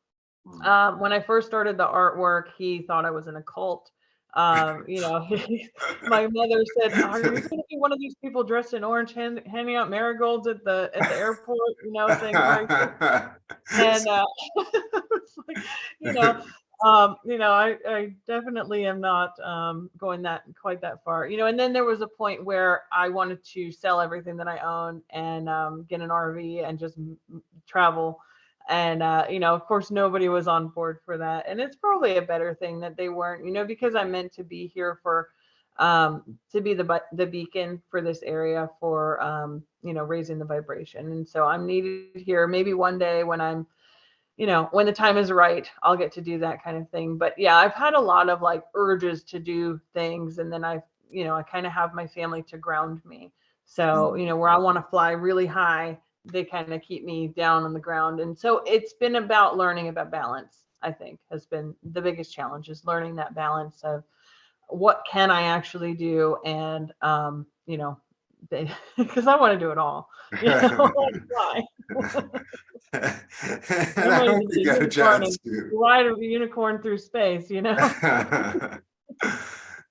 When I first started the artwork, he thought I was in a cult. My mother said, "Are you going to be one of these people dressed in orange, handing out marigolds at the airport?" Saying, and it's like, I definitely am not going quite that far. And then there was a point where I wanted to sell everything that I own and get an RV and just travel. And, of course, nobody was on board for that. And it's probably a better thing that they weren't, because I'm meant to be here for, to be the beacon for this area for, raising the vibration. And so I'm needed here. Maybe one day when I'm, when the time is right, I'll get to do that kind of thing. But yeah, I've had a lot of like urges to do things. And then I kind of have my family to ground me. So, where I want to fly really high, they kind of keep me down on the ground. And so it's been about learning about balance, I think, has been the biggest challenge, is learning that balance of what can I actually do. And, because I want to do it all, I want to fly. And I'm I ready hope to you be a get a unicorn chance and to. ride a unicorn through space.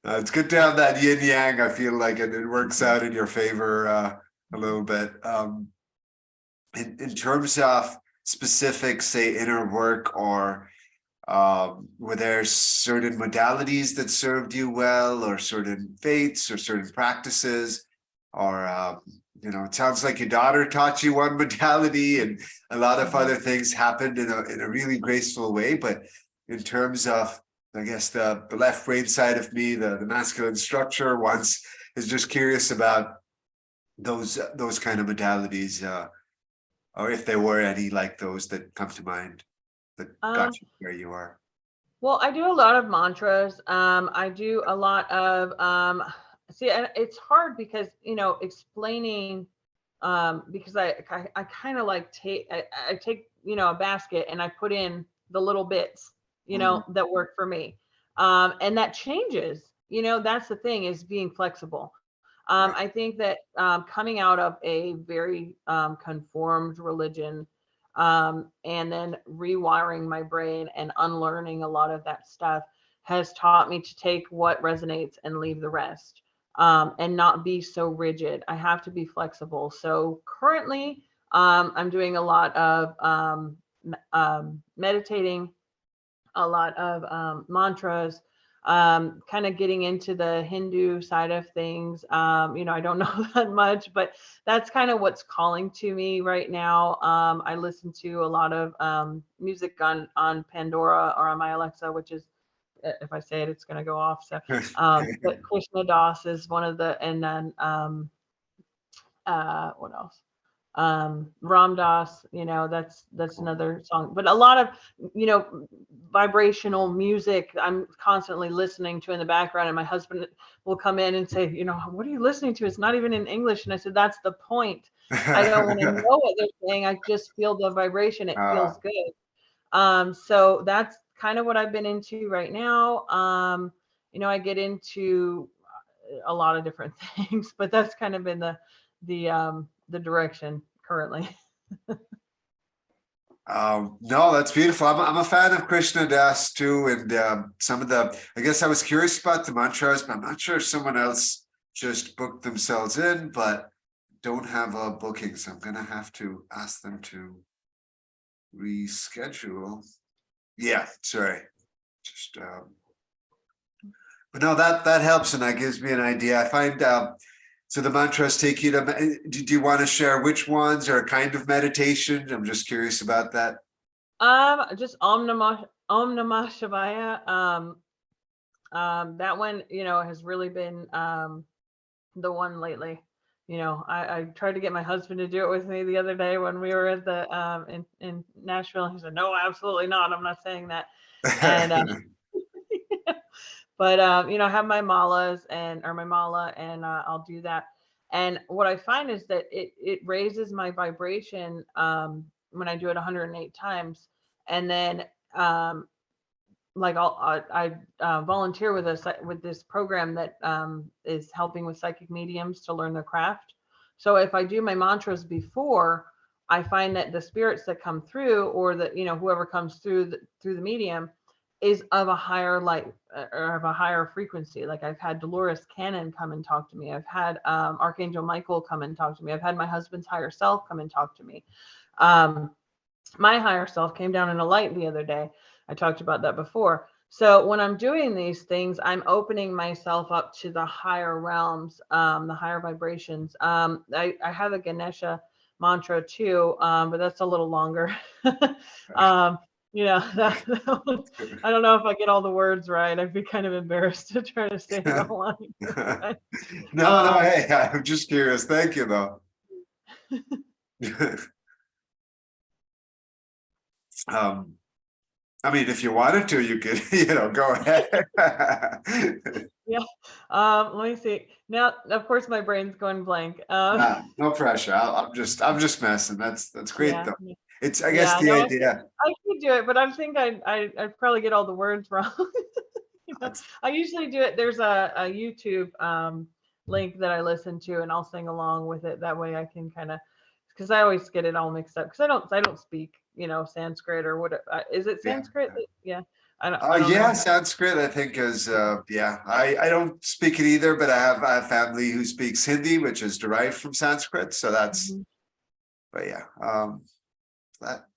It's good to have that yin yang. I feel like it works out in your favor a little bit. In terms of specific, say, inner work, or were there certain modalities that served you well, or certain faiths, or certain practices, or it sounds like your daughter taught you one modality, and a lot of other things happened in a really graceful way. But in terms of, I guess, the left brain side of me, the masculine structure once, is just curious about those kind of modalities, or if there were any like those that come to mind that Um, got you where you are. well, I do a lot of mantras. I do a lot of see, and it's hard because explaining, because I kind of like I take a basket and I put in the little bits Mhm. that work for me, and that changes. That's the thing, is being flexible. Right. I think that coming out of a very conformed religion, and then rewiring my brain and unlearning a lot of that stuff has taught me to take what resonates and leave the rest, and not be so rigid. I have to be flexible. So currently, I'm doing a lot of meditating, a lot of mantras, kind of getting into the Hindu side of things. I don't know that much, but that's kind of what's calling to me right now. I listen to a lot of music on Pandora or on my Alexa, which is, if I say it, it's going to go off. So, but Krishna Das is one of the, and then what else? Ram Dass, that's another song. But a lot of, vibrational music I'm constantly listening to in the background, and my husband will come in and say, what are you listening to? It's not even in English. And I said, that's the point. I don't want to know what they're saying. I just feel the vibration. It feels Ah, good. So that's kind of what I've been into right now. I get into a lot of different things, but that's kind of been the direction currently. no, that's beautiful. I'm a fan of Krishna Das too, and some of the. I guess I was curious about the mantras, but I'm not sure if someone else just booked themselves in, but don't have a booking, so I'm gonna have to ask them to reschedule. Yeah, sorry. Just but no, that helps, and that gives me an idea. I find so the mantras take you to. Do you want to share which ones, or a kind of meditation? I'm just curious about that. Just Om Namah Shivaya. That one, has really been the one lately. I tried to get my husband to do it with me the other day when we were at the in Nashville. He said, "No, absolutely not. I'm not saying that." And but I have my malas or my mala, and I'll do that. And what I find is that it raises my vibration when I do it 108 times, and then like I volunteer with this program that is helping with psychic mediums to learn their craft. So if I do my mantras before, I find that the spirits that come through, or that whoever comes through the medium, is of a higher light, or of a higher frequency. Like I've had Dolores Cannon come and talk to me. I've had Archangel Michael come and talk to me. I've had my husband's higher self come and talk to me. My higher self came down in a light the other day. I talked about that before. So when I'm doing these things, I'm opening myself up to the higher realms, the higher vibrations. I have a Ganesha mantra too, but that's a little longer. I don't know if I get all the words right. I'd be kind of embarrassed to try to say it all on here. No, hey, I'm just curious. Thank you, though. Um, I mean, if you wanted to, you could, go ahead. Yeah. Let me see. Now, of course, my brain's going blank. Nah, no pressure. I'm just messing. That's great Yeah. though. It's, I guess, Yeah. the No, idea. I could do it, but I think I'd probably get all the words wrong. That's, I usually do it. There's a YouTube link that I listen to, and I'll sing along with it. That way, I can kind of, because I always get it all mixed up because I don't speak Sanskrit or what is it yeah. Sanskrit? Yeah, I don't Yeah, know. Sanskrit, I think is, yeah, I don't speak it either, but I have family who speaks Hindi, which is derived from Sanskrit. So that's, Mhm. but yeah,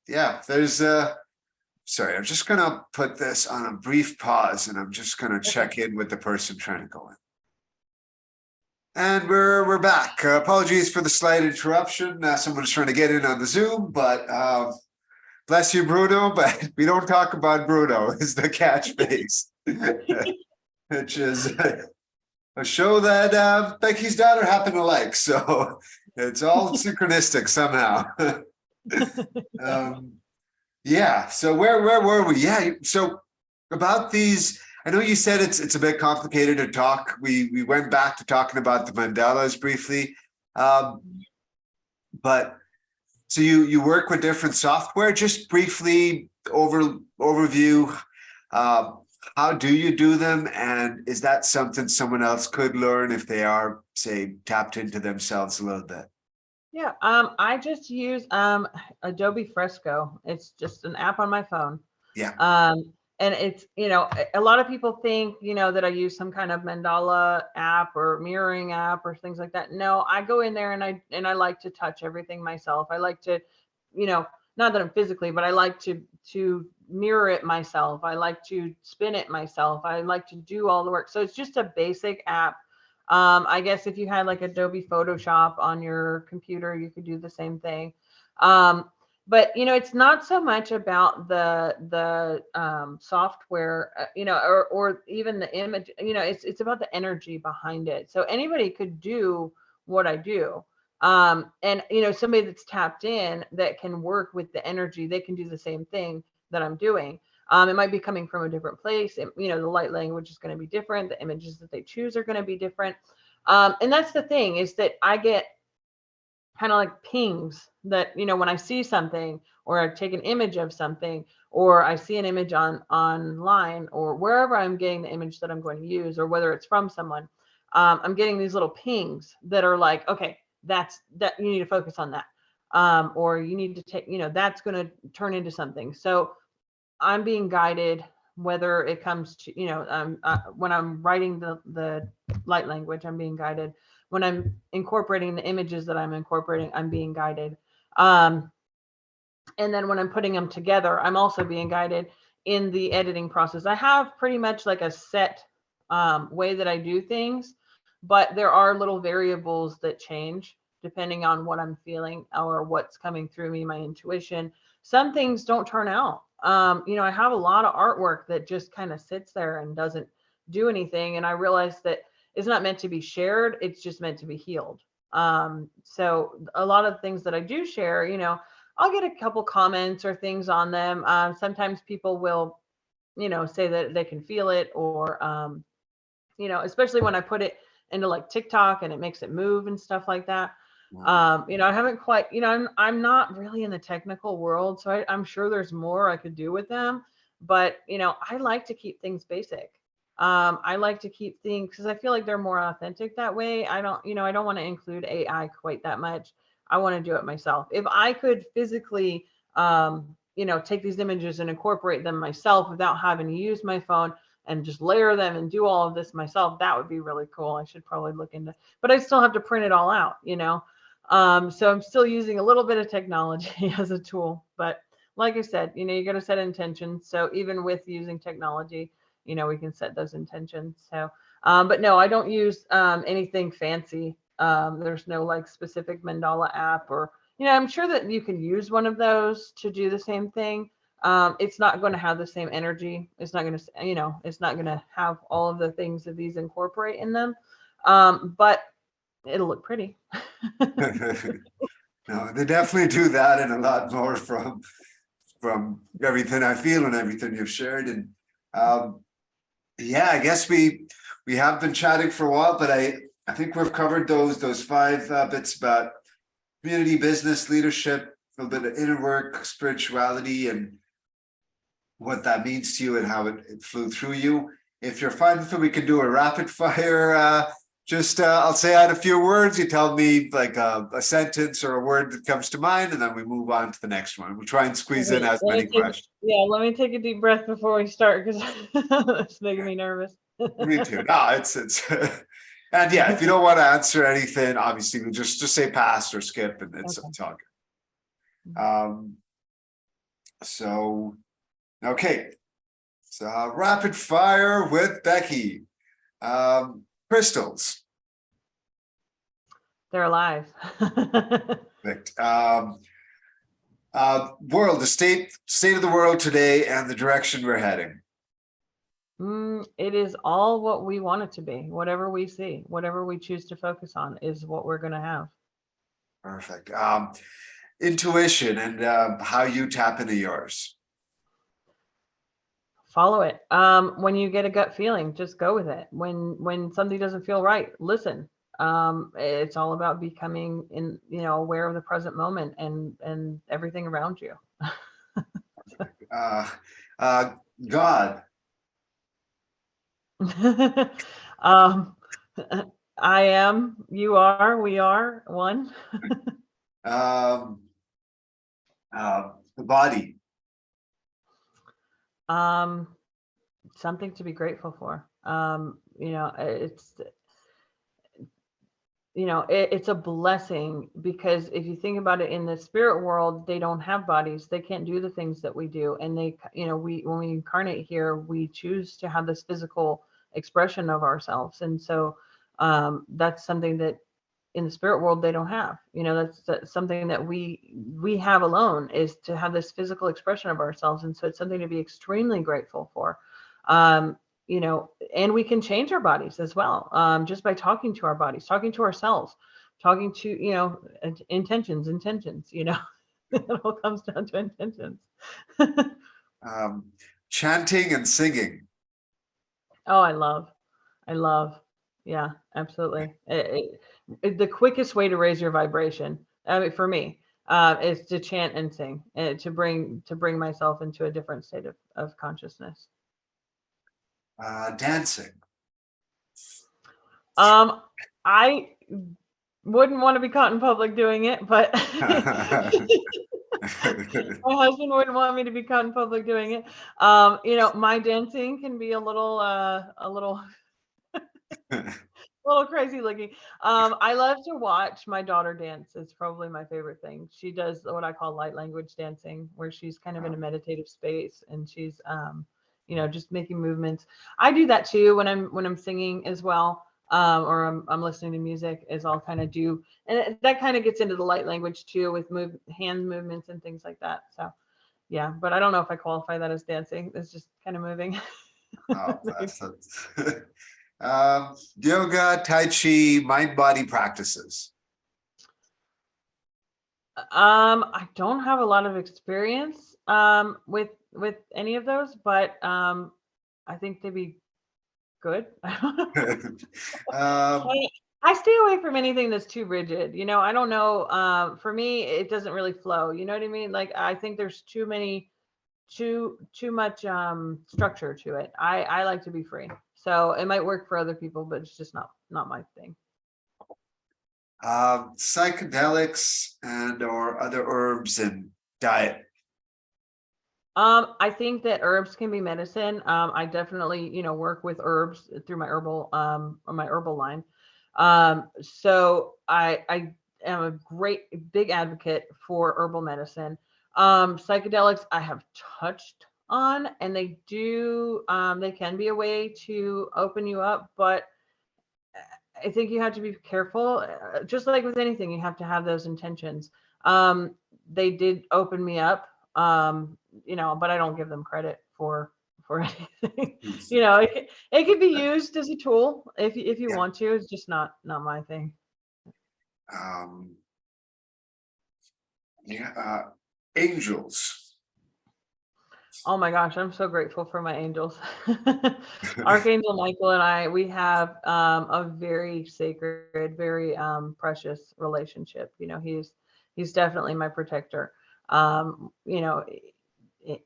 yeah, there's, sorry, I'm just gonna put this on a brief pause and I'm just gonna Okay. check in with the person trying to go in. And we're back. Apologies for the slight interruption. Someone's trying to get in on the Zoom, but bless you, Bruno. But we don't talk about Bruno. Is the catchphrase, which is a show that Becky's daughter happened to like. So it's all synchronistic somehow. um, yeah. So where were we? Yeah. So about these, I know you said it's a bit complicated to talk. We went back to talking about the mandalas briefly, um, but so you work with different software. Just briefly overview. Uh, how do you do them, and is that something someone else could learn if they are, say, tapped into themselves a little bit? Yeah. I just use Adobe Fresco. It's just an app on my phone. Yeah. Um, and it's, a lot of people think, that I use some kind of mandala app or mirroring app or things like that. No, I go in there and I like to touch everything myself. I like to, not that I'm physically, but I like to mirror it myself. I like to spin it myself. I like to do all the work. So it's just a basic app. I guess if you had like Adobe Photoshop on your computer, you could do the same thing. But it's not so much about the software, or even the image. It's about the energy behind it. So anybody could do what I do. And somebody that's tapped in that can work with the energy, they can do the same thing that I'm doing. It might be coming from a different place. The light language is going to be different. The images that they choose are going to be different. And that's the thing, is that I get kind of like pings that, when I see something or I take an image of something, or I see an image online or wherever I'm getting the image that I'm going to use, or whether it's from someone, I'm getting these little pings that are like, okay, that you need to focus on that. Or you need to take, that's going to turn into something. So I'm being guided, whether it comes to, when I'm writing the light language, I'm being guided. When I'm incorporating the images that I'm incorporating, I'm being guided. Um, and then when I'm putting them together, I'm also being guided in the editing process. I have pretty much like a set way that I do things, but there are little variables that change depending on what I'm feeling or what's coming through me, my intuition. Some things don't turn out. I have a lot of artwork that just kind of sits there and doesn't do anything. And I realize that it's not meant to be shared, it's just meant to be healed. So a lot of things that I do share, I'll get a couple comments or things on them. Sometimes people will, say that they can feel it, or, especially when I put it into like TikTok and it makes it move and stuff like that. I haven't quite, I'm not really in the technical world, so I'm sure there's more I could do with them. But I like to keep things basic. I like to keep things because I feel like they're more authentic that way. I don't want to include AI quite that much. I want to do it myself. If I could physically, take these images and incorporate them myself without having to use my phone and just layer them and do all of this myself, that would be really cool. I should probably look into, but I still have to print it all out. So I'm still using a little bit of technology as a tool, but like I said, you got to set intentions. So even with using technology, we can set those intentions. So, but no, I don't use anything fancy. There's no like specific mandala app, or, I'm sure that you can use one of those to do the same thing. It's not going to have the same energy. It's not going to, it's not going to have all of the things that these incorporate in them. But it'll look pretty. No, they definitely do that and a lot more from from everything I feel and everything you've shared. And yeah, I guess we have been chatting for a while, but I think we've covered those five bits about community, business, leadership, a little bit of inner work, spirituality, and what that means to you and how it flew through you. If you're fine with it, we can do a rapid fire. I'll say out a few words. You tell me like a sentence or a word that comes to mind, and then we move on to the next one. We'll try and squeeze in as many questions. Yeah, let me take a deep breath before we start because it's making me nervous. Me too. No, it's and yeah, if you don't want to answer anything, obviously we just say pass or skip, and it's all good. So okay. So rapid fire with Becky. Crystals. They're alive. Perfect. World, the state of the world today and the direction we're heading. It is all what we want it to be. Whatever we see, whatever we choose to focus on is what we're going to have. Perfect. Intuition and how you tap into yours. Follow it. When you get a gut feeling, just go with it. When something doesn't feel right, listen. It's all about becoming aware of the present moment and everything around you. God. I am, you are, we are one. The body. Something to be grateful for. It's a blessing because if you think about it, in the spirit world, they don't have bodies. They can't do the things that we do. And when we incarnate here, we choose to have this physical expression of ourselves. And so that's something that in the spirit world, they don't have. That's something that we have alone, is to have this physical expression of ourselves. And so it's something to be extremely grateful for. And we can change our bodies as well, just by talking to our bodies, talking to ourselves, talking to, intentions, it all comes down to intentions. Chanting and singing. Oh, I love. Yeah, absolutely. The quickest way to raise your vibration, for me, is to chant and sing, to bring myself into a different state of consciousness. Dancing. I wouldn't want to be caught in public doing it, but my husband wouldn't want me to be caught in public doing it. My dancing can be a little crazy looking. I love to watch my daughter dance. It's probably my favorite thing. She does what I call light language dancing, where she's kind of in a meditative space and she's just making movements. I do that too when I'm singing as well, or I'm listening to music, is I'll kind of do, and that kind of gets into the light language too, with hand movements and things like that. So yeah, but I don't know if I qualify that as dancing. It's just kind of moving. That's yoga, tai chi, mind body practices. I don't have a lot of experience with any of those, but I think they'd be good. I stay away from anything that's too rigid. I don't know. For me, it doesn't really flow. You know what I mean? Like, I think there's too much structure to it. I like to be free. So it might work for other people, but it's just not my thing. Psychedelics and or other herbs and diet. I think that herbs can be medicine. I definitely, work with herbs through my herbal line. So I am a great big advocate for herbal medicine. Psychedelics I have touched on, and they can be a way to open you up, but I think you have to be careful. Just like with anything, you have to have those intentions. They did open me up, but I don't give them credit for anything. It could be used as a tool if you want to. It's just not my thing. Angels. Oh my gosh, I'm so grateful for my angels. Archangel Michael and I, we have a very sacred, very precious relationship. You know, he's definitely my protector. You know, it,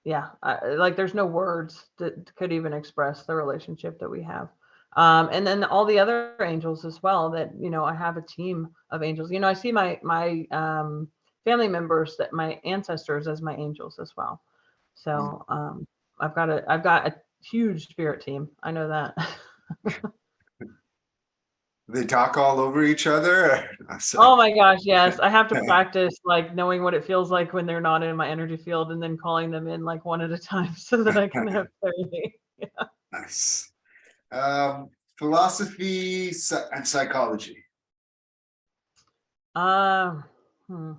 yeah, like there's no words that could even express the relationship that we have. And then all the other angels as well. That I have a team of angels. I see my family members, that my ancestors, as my angels as well. So I've got a huge spirit team. I know that. They talk all over each other. Oh my gosh, yes. I have to practice like knowing what it feels like when they're not in my energy field, and then calling them in like one at a time so that I can have clarity. Nice. Philosophy and psychology. Um, hmm.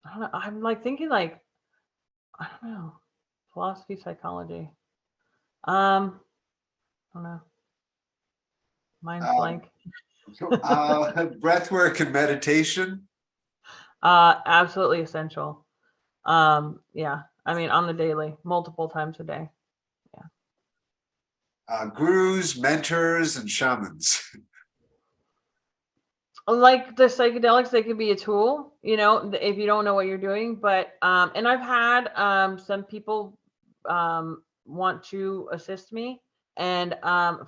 I don't know. I'm like thinking like, I don't know, philosophy, psychology. I don't know. Mind's Um, blank. Breathwork and meditation. Absolutely essential. Yeah. I mean, on the daily, multiple times a day. Yeah. Gurus, mentors, and shamans. Like the psychedelics, they could be a tool, if you don't know what you're doing. But and I've had some people want to assist me, and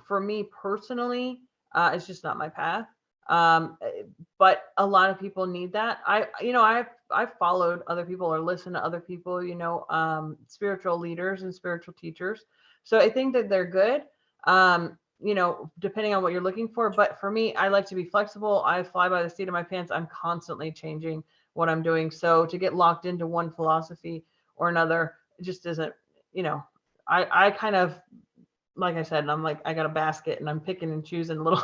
for me personally, it's just not my path. But a lot of people need that. I've followed other people or listened to other people, spiritual leaders and spiritual teachers. So I think that they're good. Depending on what you're looking for. But for me, I like to be flexible. I fly by the seat of my pants. I'm constantly changing what I'm doing. So to get locked into one philosophy or another, it just isn't, you know, I kind of, like I said, I'm like, I got a basket and I'm picking and choosing little,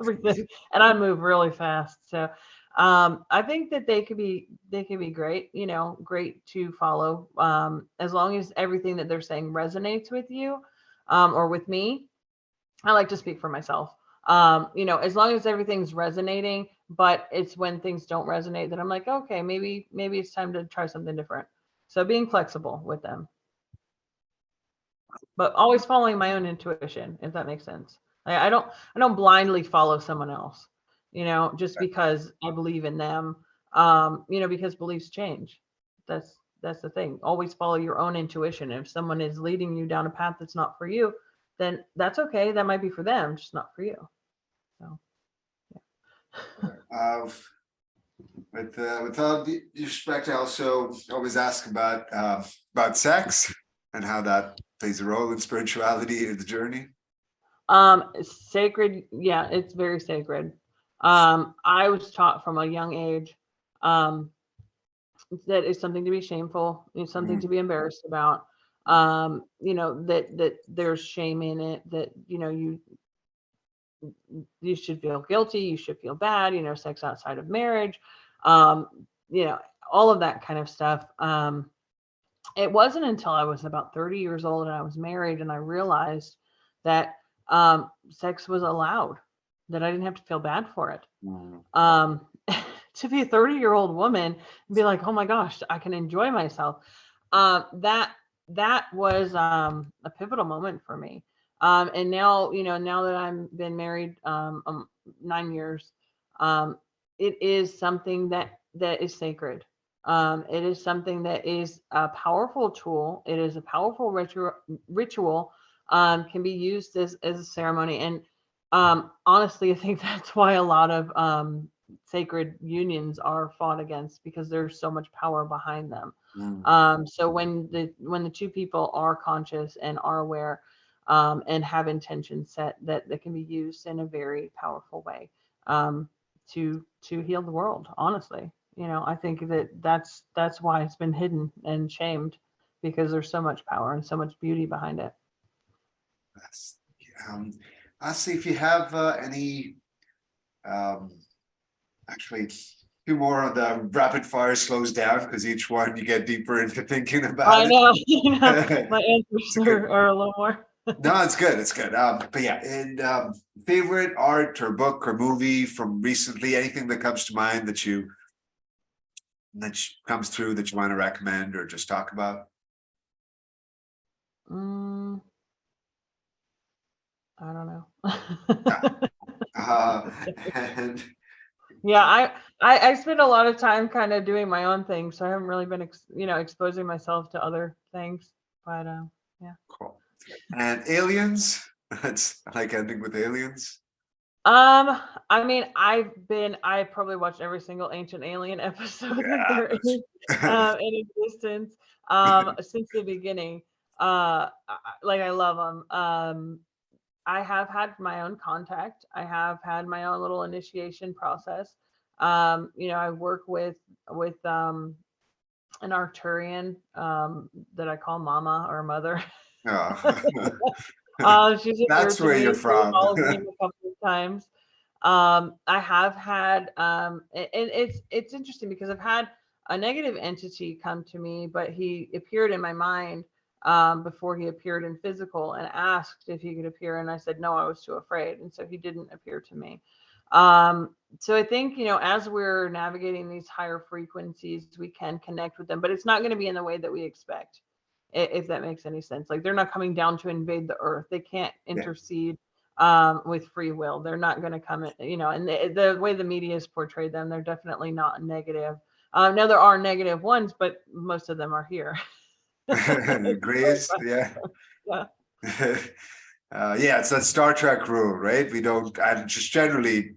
everything, and I move really fast. So I think that they could be great, great to follow, as long as everything that they're saying resonates with you, or with me. I like to speak for myself. As long as everything's resonating, but it's when things don't resonate that I'm like, okay, maybe it's time to try something different. So being flexible with them, but always following my own intuition, if that makes sense. I don't blindly follow someone else, just because I believe in them. Because beliefs change. That's the thing. Always follow your own intuition. If someone is leading you down a path that's not for you, then that's okay. That might be for them, just not for you. So Uh, with all due respect, I also always ask about sex and how that plays a role in spirituality in the journey. sacred, yeah, it's very sacred. I was taught from a young age, um, that is something to be shameful, it's something Mm, to be embarrassed about. That there's shame in it, that you should feel guilty, you should feel bad, sex outside of marriage, um, you know, all of that kind of stuff. It wasn't until I was about 30 years old and I was married and I realized that sex was allowed, that I didn't have to feel bad for it. mm, Um, to be a 30-year-old woman and be like, oh my gosh, I can enjoy myself. That was a pivotal moment for me. And now, now that I've been married 9 years, um, it is something that is sacred. It is something that is a powerful tool. It is a powerful ritual, can be used as a ceremony. And honestly, I think that's why a lot of sacred unions are fought against, because there's so much power behind them. mm. So when the two people are conscious and are aware, and have intention set, that can be used in a very powerful way, to heal the world. Honestly, I think that's why it's been hidden and shamed, because there's so much power and so much beauty behind it. That's, Lastly, if you have any, um, actually, two more on the rapid fire slows down because each one you get deeper into thinking about I it. know, my answers It's good. are a little more. No, it's good. It's good. But yeah, and favorite art or book or movie from recently, anything that comes to mind that you that comes through that you want to recommend or just talk about? Mm, I don't know. Yeah. Uh, and Yeah, I spend a lot of time kind of doing my own thing, so I haven't really been exposing myself to other things. But yeah. cool. And aliens. It's like ending with aliens. I mean, I probably watched every single Ancient Alien episode that there is Yeah. in existence since the beginning. Like I love them. I have had my own contact. I have had my own little initiation process. I work with an Arcturian that I call Mama or Mother. Oh. She's appeared That's to where me you're through the from. Hall of Fame a couple of times. I have had, and it's interesting because I've had a negative entity come to me, but he appeared in my mind before he appeared in physical and asked if he could appear, and I said no, I was too afraid, and so he didn't appear to me. So I think as we're navigating these higher frequencies, we can connect with them, but it's not going to be in the way that we expect, if that makes any sense. Like they're not coming down to invade the earth. They can't Yeah. intercede with free will. They're not going to come in, and the way the media has portrayed them, they're definitely not negative. Now there are negative ones, but most of them are here. Agrees. Yeah. Yeah. Yeah, it's that Star Trek rule, right? We don't, and just generally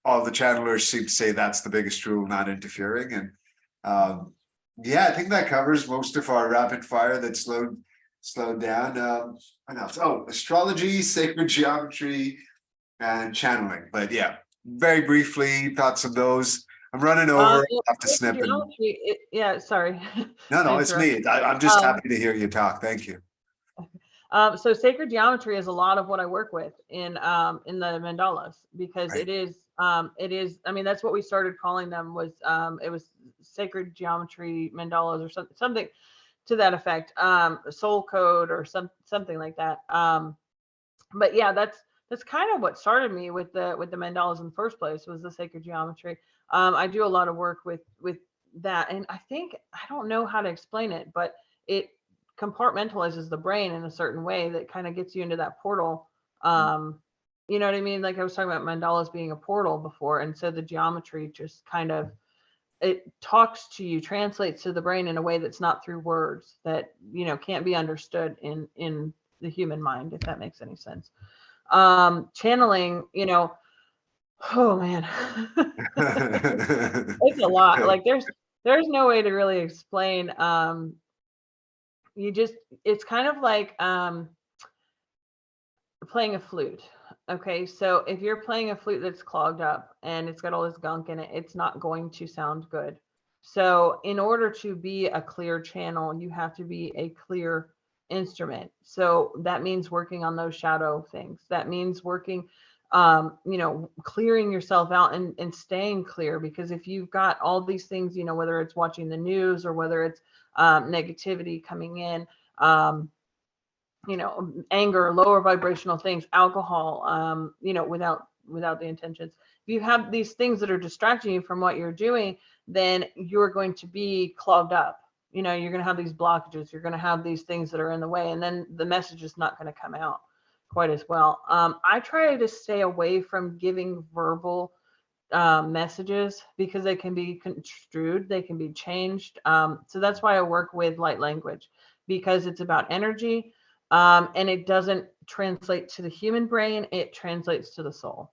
all the channelers seem to say that's the biggest rule, not interfering. And yeah, I think that covers most of our rapid fire that slowed down. What else? Oh, astrology, sacred geometry, and channeling. But yeah, very briefly, thoughts of those. I'm running over. Yeah, I have to sacred snip and geometry. Yeah, sorry, no, I no, it's interrupted. me. I'm just Um, happy to hear you talk. Thank you. so sacred geometry is a lot of what I work with in the mandalas because Right. it is. I mean, that's what we started calling them, was it was sacred geometry mandalas or something to that effect, soul code or something like that. But yeah, that's kind of what started me with the mandalas in the first place, was the sacred geometry. I do a lot of work with that, and I think, I don't know how to explain it, but it compartmentalizes the brain in a certain way that kind of gets you into that portal. You know what I mean? Like I was talking about mandalas being a portal before, and so the geometry just kind of, it talks to you, translates to the brain in a way that's not through words, that can't be understood in the human mind, if that makes any sense. Channeling, oh man, it's a lot. Like there's no way to really explain. You just It's kind of like playing a flute. Okay, so if you're playing a flute that's clogged up and it's got all this gunk in it, it's not going to sound good. So in order to be a clear channel, you have to be a clear instrument. So that means working on those shadow things. That means working, clearing yourself out and staying clear. Because if you've got all these things, whether it's watching the news or whether it's negativity coming in, anger, lower vibrational things, alcohol, without the intentions. If you have these things that are distracting you from what you're doing, then you're going to be clogged up. You're going to have these blockages. You're going to have these things that are in the way, and then the message is not going to come out quite as well. I try to stay away from giving verbal messages because they can be construed, they can be changed. So that's why I work with light language, because it's about energy, and it doesn't translate to the human brain, it translates to the soul.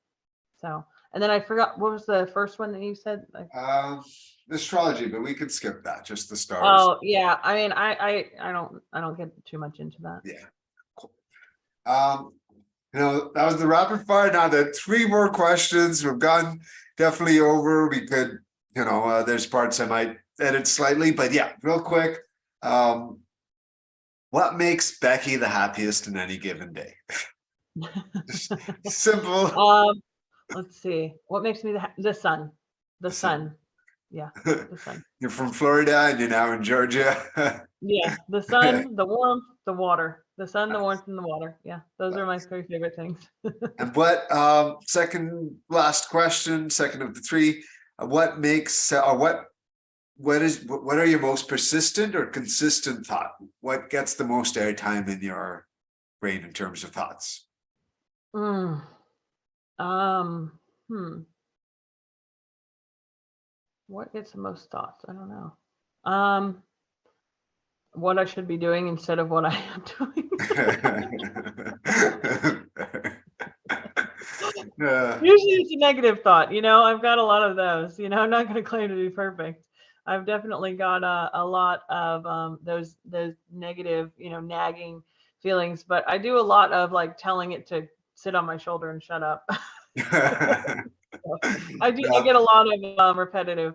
So, and then I forgot, what was the first one that you said? Um, Astrology, but we could skip that. Just the stars. Oh yeah, I mean, I don't get too much into that. Yeah. Cool. That was the rapid fire. Now the three more questions. We've gone definitely over. We could, there's parts I might edit slightly, but yeah, real quick. What makes Becky the happiest in any given day? Just simple. Let's see, what makes me the sun, the sun. Yeah, the sun. You're from Florida and you're now in Georgia. Yeah, the sun, the warmth, the water. The sun, the warmth, and the water. Yeah, those are my three favorite things. And what, second last question, second of the three, what makes, or what what are your most persistent or consistent thought? What gets the most airtime in your brain in terms of thoughts? Mm. Um, what gets the most thoughts? I don't know. What I should be doing instead of what I am doing. Usually it's a negative thought, I've got a lot of those, I'm not going to claim to be perfect. I've definitely got a lot of those negative, nagging feelings, but I do a lot of like telling it to sit on my shoulder and shut up. I get a lot of repetitive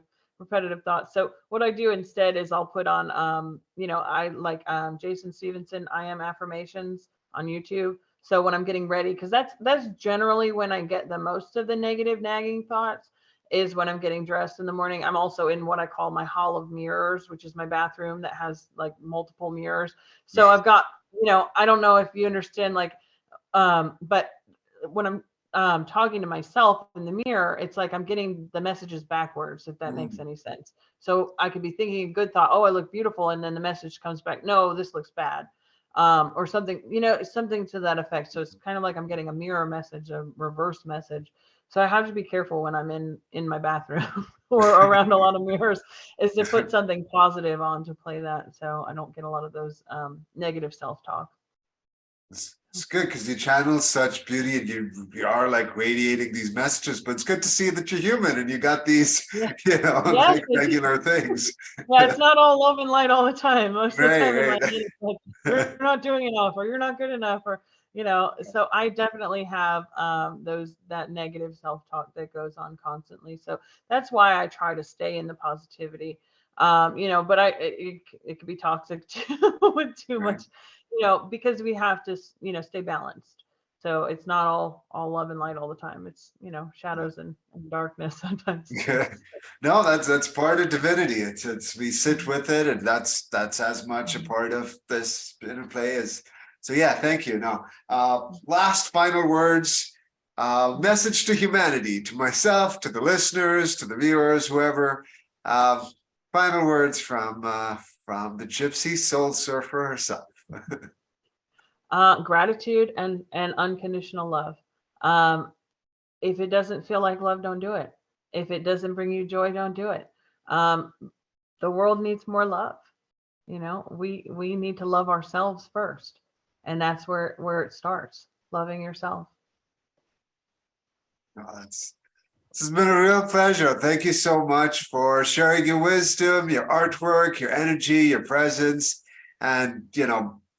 thoughts. So what I do instead is I'll put on I like Jason Stevenson, I am affirmations on YouTube. So when I'm getting ready, because that's generally when I get the most of the negative nagging thoughts, is when I'm getting dressed in the morning. I'm also in what I call my hall of mirrors, which is my bathroom that has like multiple mirrors. So I've got, I don't know if you understand, like, but when I'm talking to myself in the mirror, it's like I'm getting the messages backwards, if that makes any sense. So I could be thinking a good thought, oh, I look beautiful, and then the message comes back, no, this looks bad, or something, something to that effect. So it's kind of like I'm getting a mirror message, a reverse message. So I have to be careful when I'm in my bathroom or around a lot of mirrors, is to put something positive on to play that, so I don't get a lot of those negative self-talk. It's good because you channel such beauty and you are like radiating these messages, but it's good to see that you're human and you got these, Yeah. like regular things. Yeah, it's not all love and light all the time. Most of the time in my Right. head, it's like, you're not doing enough, or you're not good enough, or, so I definitely have that negative self-talk that goes on constantly. So that's why I try to stay in the positivity. But it could be toxic too with too Right. much, because we have to, stay balanced. So it's not all love and light all the time. It's, shadows and darkness sometimes. Yeah. No, that's part of divinity. It's we sit with it, and that's as much a part of this interplay as. So yeah, thank you. Now, last final words, message to humanity, to myself, to the listeners, to the viewers, whoever. Final words from the Gypsy Soul Surfer herself. Gratitude and unconditional love. If it doesn't feel like love, don't do it. If it doesn't bring you joy, don't do it. The world needs more love. We need to love ourselves first, and that's where it starts. Loving yourself. Oh, this has been a real pleasure. Thank you so much for sharing your wisdom, your artwork, your energy, your presence, and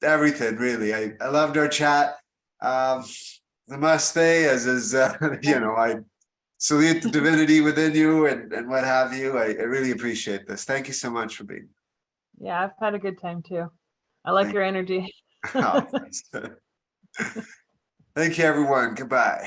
everything. Really, I loved our chat. Namaste, as is I salute the divinity within you and what have you. I really appreciate this. Thank you so much for being. Yeah, I've had a good time too. I like your energy. Oh, thanks. Thank you, everyone. Goodbye.